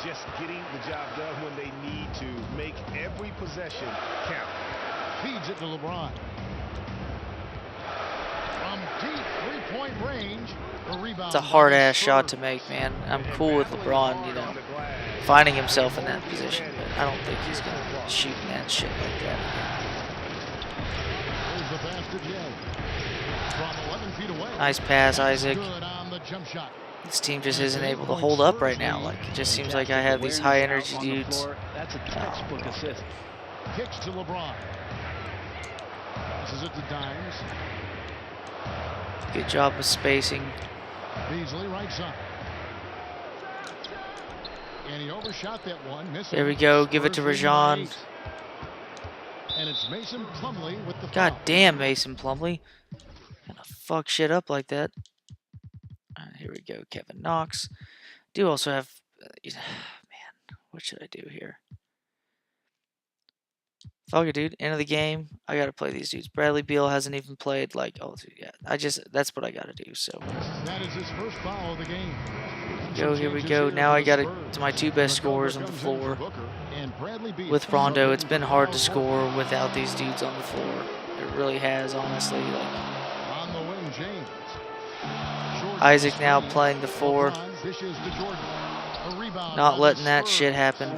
Just getting the job done when they need to. Make every possession count. Feeds it to LeBron. From deep three-point range, the rebound. It's a hard-ass shot to make, man. I'm cool with LeBron, you know, finding himself in that position, but I don't think he's going to be shooting that shit like that Here's the pass to Jay. From 11 feet away. again. Nice pass, Isaac. Good on the jump shot. This team just isn't able to hold up right now. Like, it just seems like I have these high-energy Out on the dudes. floor, that's a textbook assist. Kicks to LeBron. Passes it to Dimes. Good job of spacing. Beasley right side. And he overshot that one. Missing. There we go. Give it to Spurs leading by Rajon. 8. And it's Mason Plumlee with the God foul. damn, Mason Plumlee. Gonna fuck shit up like that. Here we go, Kevin Knox. Do also have, man, what should I do here? Fuck it, dude. End of the game. I gotta play these dudes. Bradley Beal hasn't even played. Like, oh, dude, yeah. That's what I gotta do. So, That is his first foul of the game. here we go. Now I gotta to my 2 best scorers on the floor. With Rondo, it's been hard to score without these dudes on the floor. It really has, honestly. Like, On the wing, James. Isaac now playing the 4. Not letting that shit happen.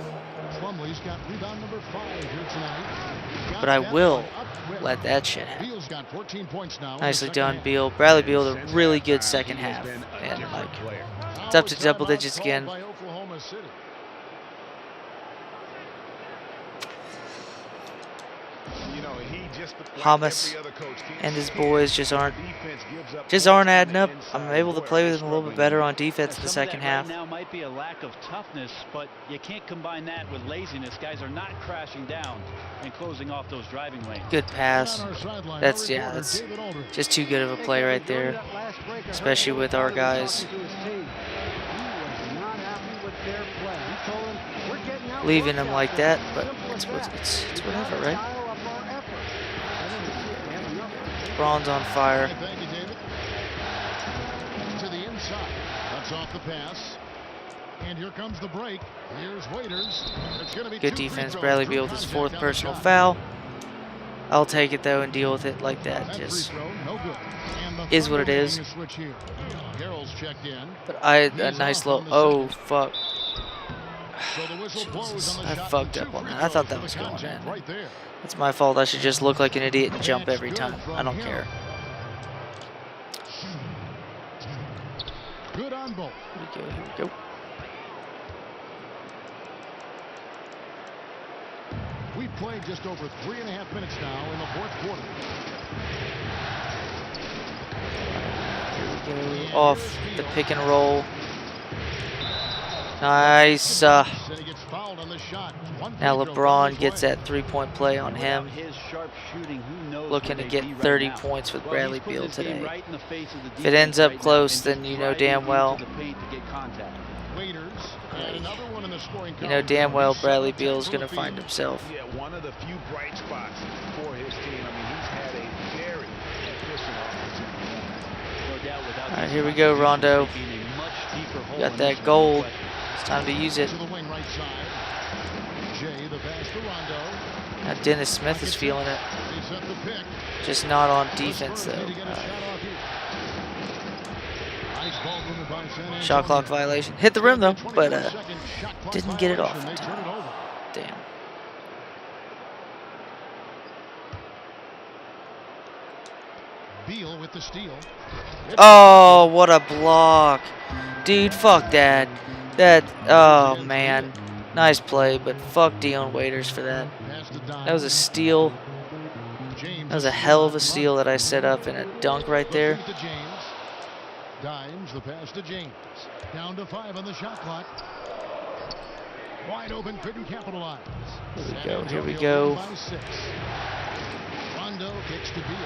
Plumlee's got rebound number 5 here tonight. But I will let that shit happen. Beal's got 14 points now. Nicely done, Beal. Bradley Beal, a really good second half. And, like, it's up to double digits again. By Oklahoma City. You know, he just like Hamas every other coach, can't and his stand boys just aren't defense gives up adding up. points I'm on the able to inside. play with Boy, him a little bit better on defense in the Some of second that half. right now might be a lack of toughness, but you can't combine that with laziness. Guys are not crashing down and closing off those driving lanes. Good pass. On our sideline, That's, our yeah, reporter, that's David Aldridge. just too good of a play right During there. that last break, I heard Especially Coach with our Carter guys. talking to his team. He was not happy with their play. He told them, "We're getting out Leaving him worked like out that, there. but Simple it's as that. it's We whatever, gotta right? dial up our effort." They have enough. Bron's on fire. Thank you, David. To the inside. That's off the pass. And here comes the break. Here's Waiters. It's gonna be Good 2 free defense. throws. Bradley True Beal with his contact 4th on the personal shot. foul. I'll take it though and deal with it like that. That Just free throw, no good. And the is what it Thunder is. making a switch here. Carroll's checked in. but a nice low. Oh fuck. So the whistle blows Jesus, on the I shot. fucked Two up on free that. I thought throws that for was the going contact in. right there. It's my fault. I should just look like an idiot and jump That's every good time. from I don't him. care. Good on both. Here we go. We played just over 3.5 minutes now in the fourth quarter. Here we go. Off the pick and roll. Nice. And he gets fouled nailed on the shot. One Now free throw LeBron goes gets away. that three-point play on him. His sharp shooting, who knows Looking where to they'd get be right 30 now. points with Well, Bradley he's putting Beal his game today. right in the face of the If it ends defense up right now close, and then just you know driving damn well. into the paint to get contact. Waiters, and another one in the scoring You know column. damn well He's Bradley 7 of 10 Beal's from going to the find field. himself. Yeah, one of the few bright spots for his team. I mean, he's had a very efficient offensive performance. No doubt without All right, these here we go, Rondo. contributions, they'd be in a much deeper hole Got in that this one, gold. no question. It's time to use it. To the wing right side. Jay, the pass to Rondo. Now Dennis Smith is feeling it. They set the pick. Just not on The defense, Spurs though. need to get a shot off here. Nice ball movement by San Antonio. Shot clock violation. Hit the rim, though, but 24-second shot clock didn't get it off violation. in They turn time. it over. damn. Beal with the steal. Oh, what a block. Dude, fuck that. Oh, man. Nice play, but fuck Dion Waiters for that. Pass to Dimes. That was a steal. James That was a hell of a steal that I set up in a dunk right The there. feed to James. Dimes, the pass to James. Down to 5 on the shot clock. Wide open, couldn't capitalize. Here we go, here we San go. Antonio by 6. Rondo kicks to Beal.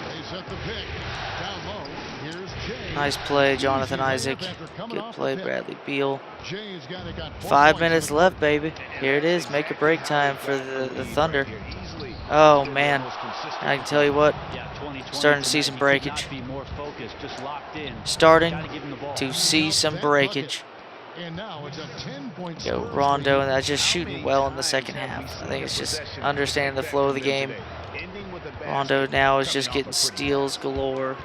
They set the pick. Down low. Here's Jay. Nice play, Jonathan Easy layup Isaac. after coming Good off the play, pick. Bradley Beal. Jay's got 4 5 points minutes in the left, baby. Here it is. Make or break time for the Thunder. Oh, man. I can tell you what. Yeah, 2020 Starting to see tonight, some he could breakage. not be more focused, just locked in. Starting Gotta give him the ball. to see some breakage. And now it's a 10-point Yo, Rondo, and that's just shooting well in the second half. I think it's just understanding the flow of the game. Rondo now is just getting steals galore.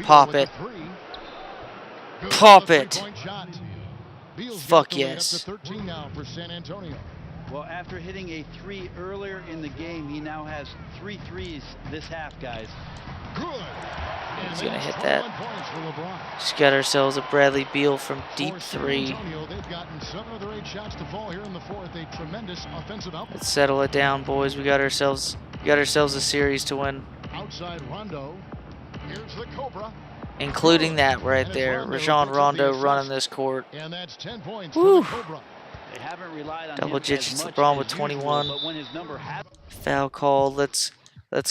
Pop it. Pop it. Fuck yes. 13 now for San Antonio. Well, after hitting a 3 earlier in the game, he now has 3 threes this half, guys. Good. He's gonna hit that. 21 points for LeBron. Just got ourselves a Bradley Beal from deep For San 3. Antonio, they've gotten 7 of their 8 shots to fall here in the fourth. A tremendous offensive output. Let's settle it down, boys. We got ourselves a series to win, Outside Rondo. Here's the Cobra. including that right there. Rajon Rondo running this court. And that's 10 points Woo. for the Cobra. They haven't relied on Double him digits, as much LeBron as with usual, 21. but when his number has Foul call. Let's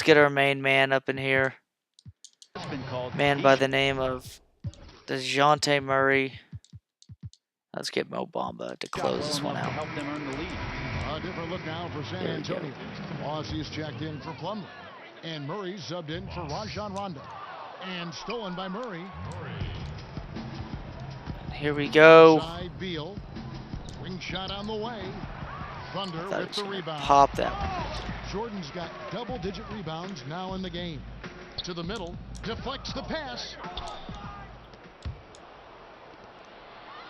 get our main man up in here. been called, Man he by should- the name of DeJounte Murray. Let's get Mo Bamba to close this one to out. help them earn the lead. A different look now for San There we go. Antonio. Aussie's checked in for Plumlee. And Murray subbed in for Rajon Rondo. And stolen by Murray. Here we go. Side Beal. Wing shot on the way. Thunder Thought he with was the gonna rebound. pop that one. Jordan's got double-digit rebounds now in the game. To the middle. Deflects the pass.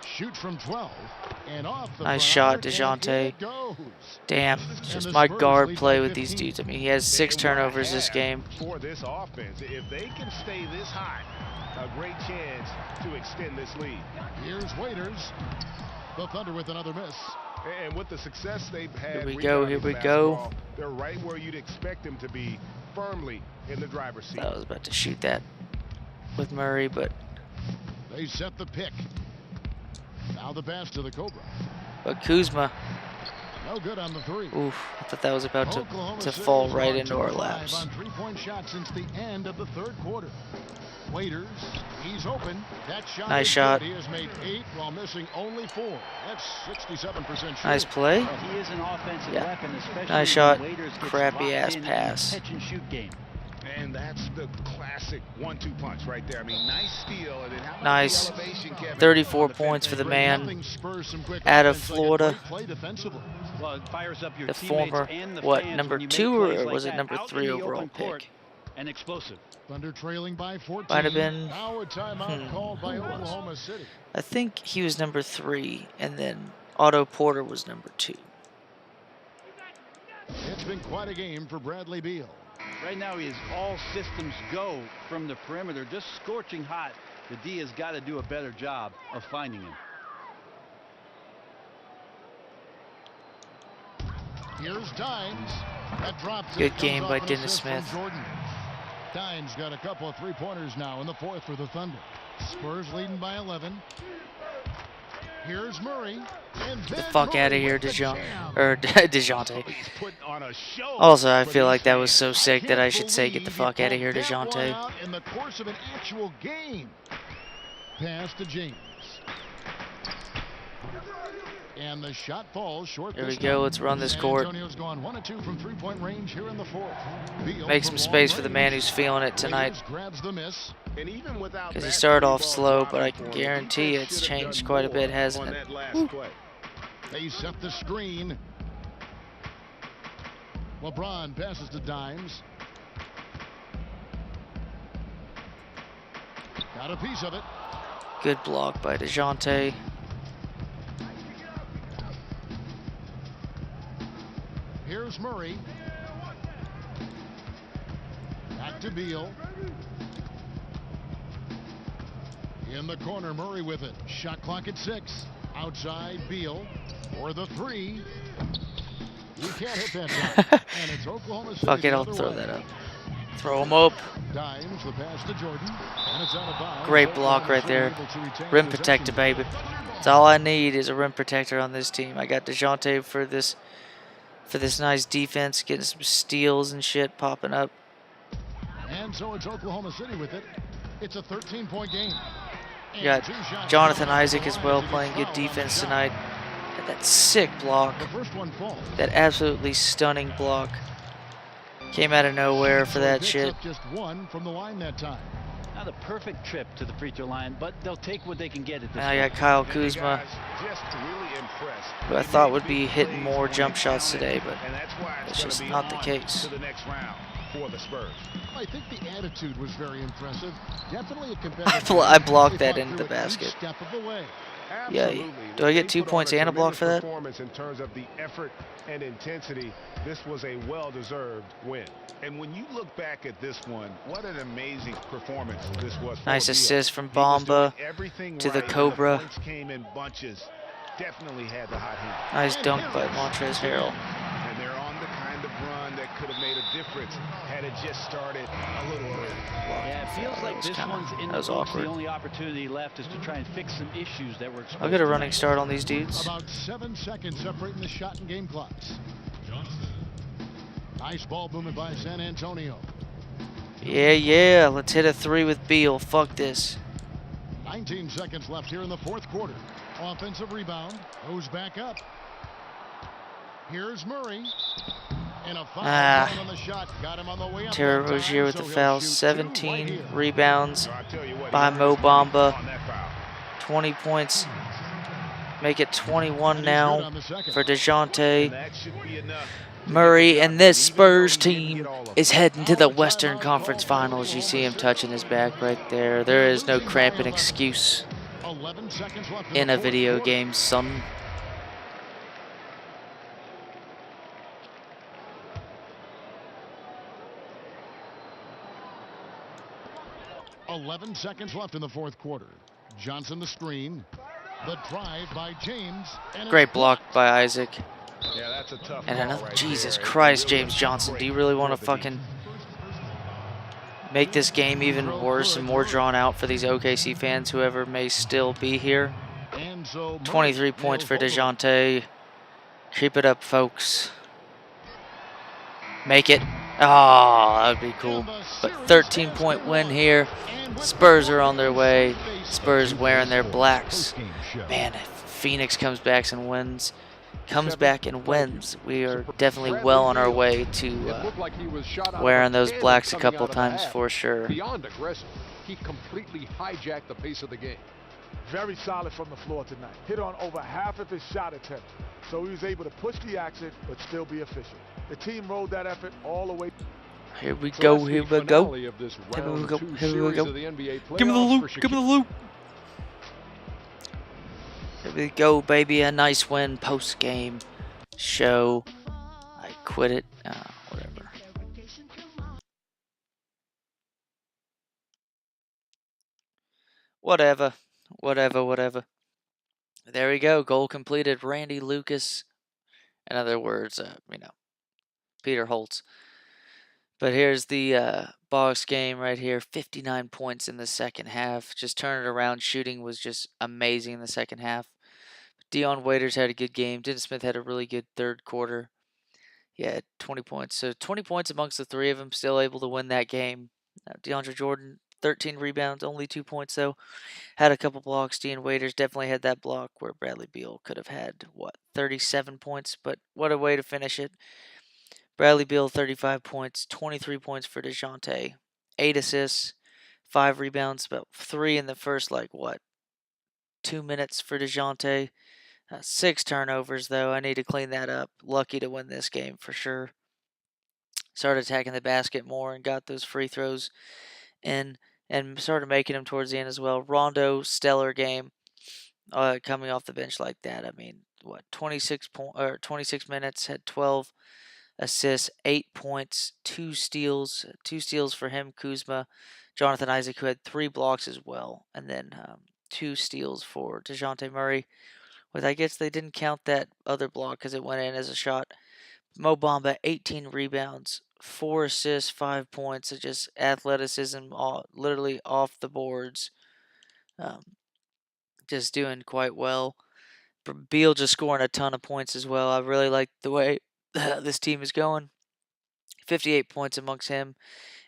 Shoot from 12. And off the Nice front shot, and DeJounte. in it goes. Damn, And just the my Spurs guard lead play by with these 15. dudes. I mean, he has 6 turnovers this game. For this offense, if they can stay this hot, a great chance to extend this lead. Here's Waiters. The Thunder with another miss. And with the success they've had, Here we go, rebounding here we the go. basketball, they're right where you'd expect them to be, firmly in the driver's seat. I was about to shoot that with Murray, but They set the pick. Now the pass to the Cobra. Kuzma, No good on the 3. oof, I thought that was about Oklahoma to City fall has right gone into 2 our of 5 laps. on 3-point shots since the end of the third quarter. Waiters, he's open. That shot Nice is shot. good. He has made 8 while missing only 4. That's 67% shooting. Nice play. Well, he is an offensive Yeah. weapon, especially Nice when shot. Waiters gets Crappy locked ass in pass. catch and shoot game. And that's the classic 1-2 punch right there. I mean, nice steal. And then how about Nice. the elevation, Kevin, 34 on the points for the Great man nothing spurs some quick out of offense like a Florida. great play defensively. Well, it fires up your The teammates former, and the what, fans number when you make 2 plays or like was it that number out 3 in the overall open court pick? and explosive. Thunder trailing by 14. Might have been- Now a timeout called by Oklahoma City. I think he was number 3, and then Otto Porter was number 2. It's been quite a game for Bradley Beal. Right now, he is all systems go from the perimeter, just scorching hot. The D has got to do a better job of finding him. Here's Dimes. That drops it. Good Comes game off by an Dennis assist from Smith. Jordan. Dimes got a couple of 3-pointers now in the fourth for the Thunder. Spurs leading by 11. Here's Murray. And Get the then fuck out of Murray here, with the DeJounte. jam. Or DeJounte. He's putting on a show. Also, I for feel these like that was fans. so sick that I should Can't say, get the believe fuck he out of here, pulled that one DeJounte. out in the course of an actual game. Pass to James. And the shot falls short. Here we this go. time. Let's run this San court. Antonio's gone 1 of 2 from three-point range here in the fourth. Beal Make from some long space for the man range. who's feeling it tonight. Lakers grabs the miss. And even without Because he that started three off ball slow, driving but I for can him, guarantee defense it's should have changed done quite a more bit, hasn't on it? that last play. They set the screen. LeBron passes to Dimes. Got a piece of it. Good block by DeJounte. Here's Murray. Back to Beal. In the corner, Murray with it. Shot clock at 6. Outside, Beal for the 3. You can't hit that shot. And it's Oklahoma City. Fuck it, the I'll other throw way. that up. Throw him up. Dimes the pass to Jordan. And it's out of bounds. Great block Oklahoma right City there. able to retain Rim possession. protector, baby. That's all I need is a rim protector on this team. I got DeJounte for this nice defense, getting some steals and shit popping up. And so it's Oklahoma City with it. It's a 13-point game. You got Jonathan Isaac as well playing good defense tonight. Got that sick block. The first one falls. That absolutely stunning block. Came out of nowhere for that Picks shit. up just 1 from the line that time. Not a perfect trip to the free throw line, but they'll take what they can get at this And I point. got Kyle And the Kuzma, guys just really impressed. who I They thought made would be big hitting plays more when jump they shots counted, today, but and that's why that's it's just gonna be not the on case. to the next round for the Spurs. I think the attitude was very impressive. Definitely a competitive. I blocked They that fought into the through it each basket. step of the way. Yeah, Absolutely. do I get They 2 put on points and a block tremendous for that? performance in terms of the effort and intensity. This was a well-deserved win. And when you look back at this one, what an amazing performance this was. For Nice Beal. assist from He was doing Bamba everything to the right. Cobra. points came in bunches. Definitely had the hot heat. Nice dunk by Montrezl Harrell. And they're on the kind of run that could have made a difference had it just started a little early. Yeah, it feels That like was this kinda- one's in that the was books. awkward. The only opportunity left is to try and fix some issues that were exposed. I'll get a running tonight. start on these dudes. About 7 seconds separating the shot and game clocks. Nice ball movement by San Antonio. Yeah, let's hit a 3 with Beal. Fuck this. 19 seconds left here in the fourth quarter. Offensive rebound. Goes back up. Here's Murray. And a foul on the shot. Got him on the way up. Terry that time, Rozier with so the he'll foul. shoot 2 17 right here. rebounds So I tell you what, by he Mo was Bamba. on that foul. 20 points. Make it 21 And he's good now on the second. for And DeJounte that should be enough. Murray. And this Spurs team is heading to the Western Conference Finals. You see him touching his back right there. There is no cramping excuse 11 seconds left in the a fourth video quarter. game, son. Eleven seconds left in the fourth quarter. Johnson the screen. The drive by James. And Great it's block by Isaac. Yeah, that's a tough And call another, right Jesus there. Christ, Really James Johnson. Do you great really want to for the fucking make this game even worse and more drawn out for these OKC fans, whoever may still be here? And so Murray 23 points for nails home. DeJounte. Keep it up, folks. Make it. Oh, that would be cool. But 13-point win here. Spurs are on their way. Spurs wearing their blacks. Man, if Phoenix comes back and wins, we are definitely well on our way It to looked like he was shot out of wearing a those cannon blacks a coming couple out of the times half. for sure. Beyond aggressive, he completely hijacked the pace of the game. Very solid from the floor tonight. Hit on over half of his shot attempts. So he was able to push the action, but still be efficient. The team rode that effort all the way. Here we So go, that's here the we go. finale of this Here we round go, 2 here we series go. of the NBA Give me the playoffs loop, for give me the Shaquille. loop. Here we go, baby. A nice win post-game show. I quit it. Whatever. Whatever. There we go. Goal completed. Randy Lucas. In other words, Peter Holtz. But here's the box game right here. 59 points in the second half. Just turn it around. Shooting was just amazing in the second half. Dion Waiters had a good game. Dennis Smith had a really good third quarter. He had 20 points. So 20 points amongst the three of them, still able to win that game. DeAndre Jordan, 13 rebounds, only 2 points though. Had a couple blocks. Dion Waiters definitely had that block where Bradley Beal could have had, 37 points. But what a way to finish it. Bradley Beal, 35 points, 23 points for DeJounte, 8 assists, 5 rebounds, about 3 in the first, 2 minutes for DeJounte. 6 turnovers, though. I need to clean that up. Lucky to win this game for sure. Started attacking the basket more and got those free throws in and started making them towards the end as well. Rondo, stellar game. Coming off the bench like that. I mean, 26 minutes, had 12 assists, 8 points, 2 steals. 2 steals for him, Kuzma. Jonathan Isaac, who had 3 blocks as well. And then 2 steals for DeJounte Murray. With, I guess they didn't count that other block because it went in as a shot. Mo Bamba, 18 rebounds, 4 assists, 5 points. It's just athleticism, literally off the boards. Just doing quite well. Beal just scoring a ton of points as well. I really like the way this team is going. 58 points amongst him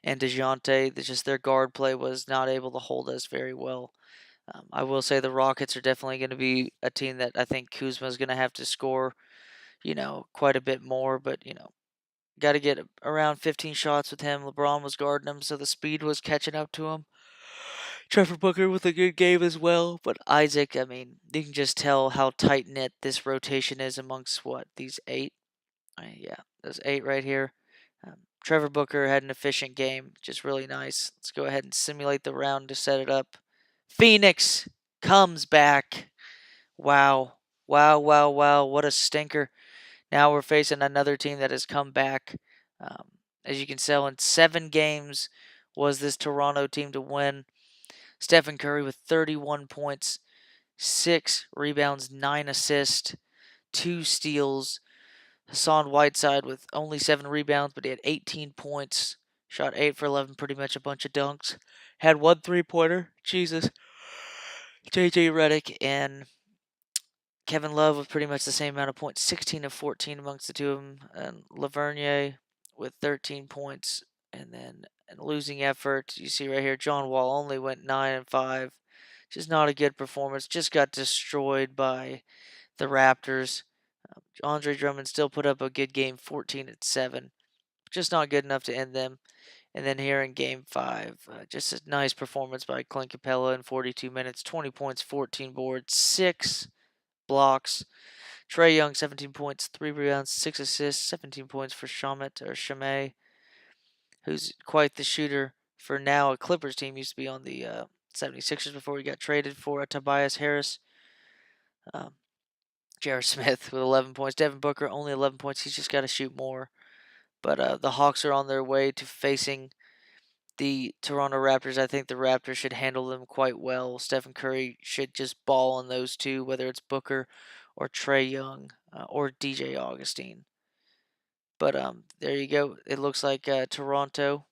and DeJounte. Just their guard play was not able to hold us very well. I will say the Rockets are definitely going to be a team that I think Kuzma is going to have to score, quite a bit more. But, got to get around 15 shots with him. LeBron was guarding him, so the speed was catching up to him. Trevor Booker with a good game as well. But Isaac, I mean, you can just tell how tight-knit this rotation is amongst, these 8? Yeah, those 8 right here. Trevor Booker had an efficient game, just really nice. Let's go ahead and simulate the round to set it up. Phoenix comes back. Wow. Wow, wow, wow. What a stinker. Now we're facing another team that has come back. As you can tell, in 7 games was this Toronto team to win. Stephen Curry with 31 points, 6 rebounds, 9 assists, 2 steals. Hassan Whiteside with only 7 rebounds, but he had 18 points. Shot 8 for 11, pretty much a bunch of dunks. Had 1 3-pointer. Jesus. JJ Redick and Kevin Love with pretty much the same amount of points. 16 of 14 amongst the two of them. And Lavernier with 13 points. And then a losing effort. You see right here, John Wall only went 9 and 5. Just not a good performance. Just got destroyed by the Raptors. Andre Drummond still put up a good game, 14 and 7. Just not good enough to end them. And then here in Game 5, just a nice performance by Clint Capella in 42 minutes. 20 points, 14 boards, 6 blocks. Trae Young, 17 points, 3 rebounds, 6 assists, 17 points for Shamay, who's quite the shooter for now a Clippers team. Used to be on the 76ers before he got traded for Tobias Harris. J.R. Smith with 11 points. Devin Booker, only 11 points. He's just got to shoot more. But the Hawks are on their way to facing the Toronto Raptors. I think the Raptors should handle them quite well. Stephen Curry should just ball on those two, whether it's Booker or Trae Young or DJ Augustine. But there you go. It looks like Toronto.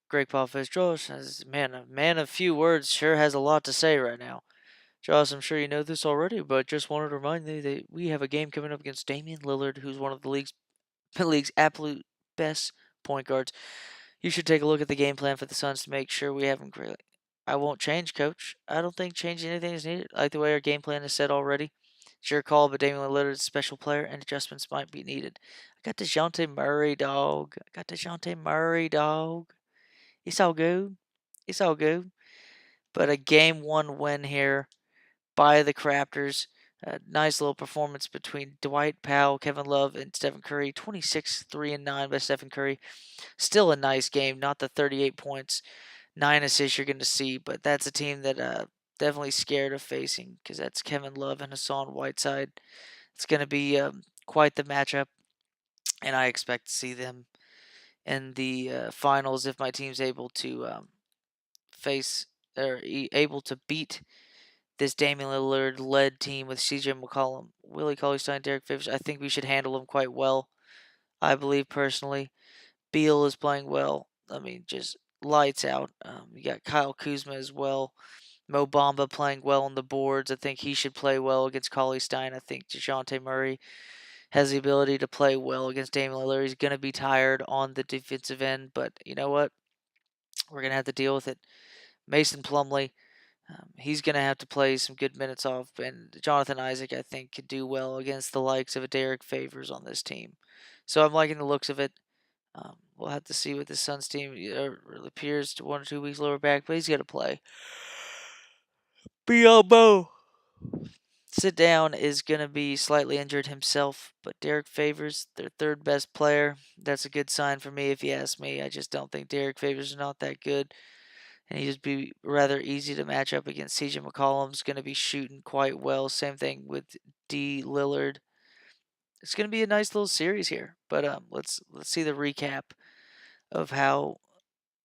Greg Popovich, Josh says, man, a man of few words, sure has a lot to say right now. Josh, I'm sure you know this already, but just wanted to remind you that we have a game coming up against Damian Lillard, who's one of the league's absolute best point guards. You should take a look at the game plan for the Suns to make sure we have him great. I won't change, Coach. I don't think changing anything is needed. I like the way our game plan is set already. It's your call, but Damian Lillard is a special player, and adjustments might be needed. I got DeJounte Murray, dog. It's all good. It's all good. But a Game 1 win here by the Raptors. A nice little performance between Dwight Powell, Kevin Love, and Stephen Curry. 26, 3, and 9 by Stephen Curry. Still a nice game. Not the 38 points, 9 assists you're going to see, but that's a team that definitely scared of facing because that's Kevin Love and Hassan Whiteside. It's going to be quite the matchup, and I expect to see them in the finals if my team's able to face or able to beat this Damian Lillard led team with CJ McCollum, Willie Cauley-Stein, Derek Favors, I think we should handle them quite well. I believe personally. Beal is playing well. I mean, just lights out. You got Kyle Kuzma as well. Mo Bamba playing well on the boards. I think he should play well against Cauley-Stein. I think DeJounte Murray has the ability to play well against Damian Lillard. He's going to be tired on the defensive end, but you know what? We're going to have to deal with it. Mason Plumlee, he's going to have to play some good minutes off, and Jonathan Isaac, I think, could do well against the likes of a Derek Favors on this team. So I'm liking the looks of it. We'll have to see what the Suns team appears to 1 or 2 weeks lower back, but he's got to play. Biombo sit down is going to be slightly injured himself, but Derek Favors, their third best player. That's a good sign for me if you ask me. I just don't think Derek Favors is not that good. And he'd just be rather easy to match up against. CJ McCollum's going to be shooting quite well. Same thing with D. Lillard. It's going to be a nice little series here. But let's see the recap of how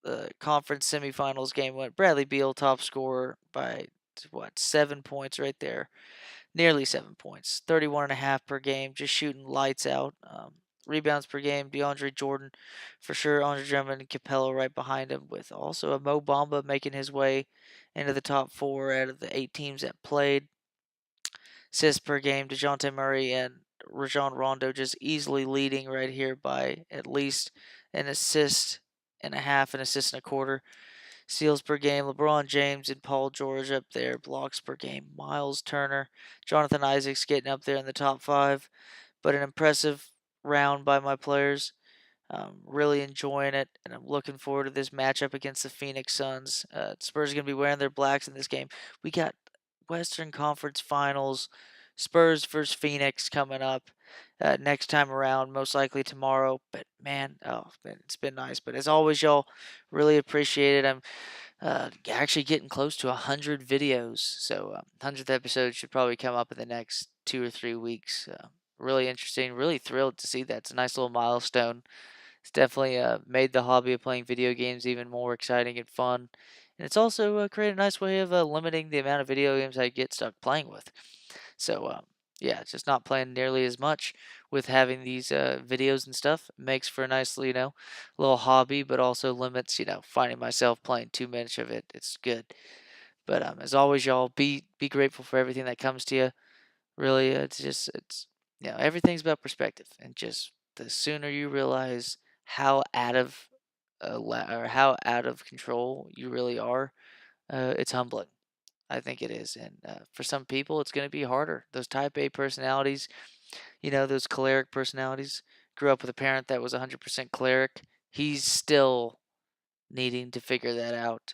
the conference semifinals game went. Bradley Beal, top scorer by 7 points right there. Nearly 7 points. 31.5 per game, just shooting lights out. Rebounds per game, DeAndre Jordan for sure. Andre Drummond and Capella right behind him, with also a Mo Bamba making his way into the top 4 out of the 8 teams that played. Assists per game, DeJounte Murray and Rajon Rondo just easily leading right here by at least an assist and a half, an assist and a quarter. Steals per game, LeBron James and Paul George up there. Blocks per game, Miles Turner. Jonathan Isaac's getting up there in the top 5. But an impressive round by my players. Really enjoying it, and I'm looking forward to this matchup against the Phoenix Suns. Spurs are going to be wearing their blacks in this game. We got Western Conference Finals, Spurs versus Phoenix coming up next time around, most likely tomorrow. But man, it's been nice. But as always, y'all, really appreciate it. I'm actually getting close to 100 videos, so 100th episode should probably come up in the next 2 or 3 weeks. Really interesting, really thrilled to see that. It's a nice little milestone. It's definitely made the hobby of playing video games even more exciting and fun. And it's also created a nice way of limiting the amount of video games I get stuck playing with. So, yeah, it's just not playing nearly as much with having these videos and stuff. It makes for a nice, little hobby, but also limits, finding myself playing too much of it. It's good. But as always, y'all, be grateful for everything that comes to you. Really, it's everything's about perspective, and just the sooner you realize how out of control you really are, it's humbling. I think it is, and for some people, it's going to be harder. Those Type A personalities, those choleric personalities. Grew up with a parent that was 100% choleric. He's still needing to figure that out.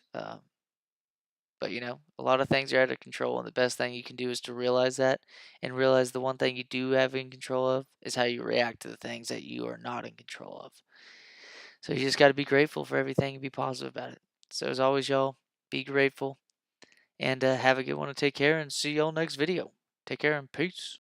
But a lot of things are out of control, and the best thing you can do is to realize that, and realize the one thing you do have in control of is how you react to the things that you are not in control of. So you just got to be grateful for everything and be positive about it. So as always, y'all, be grateful, and have a good one, and take care, and see y'all next video. Take care and peace.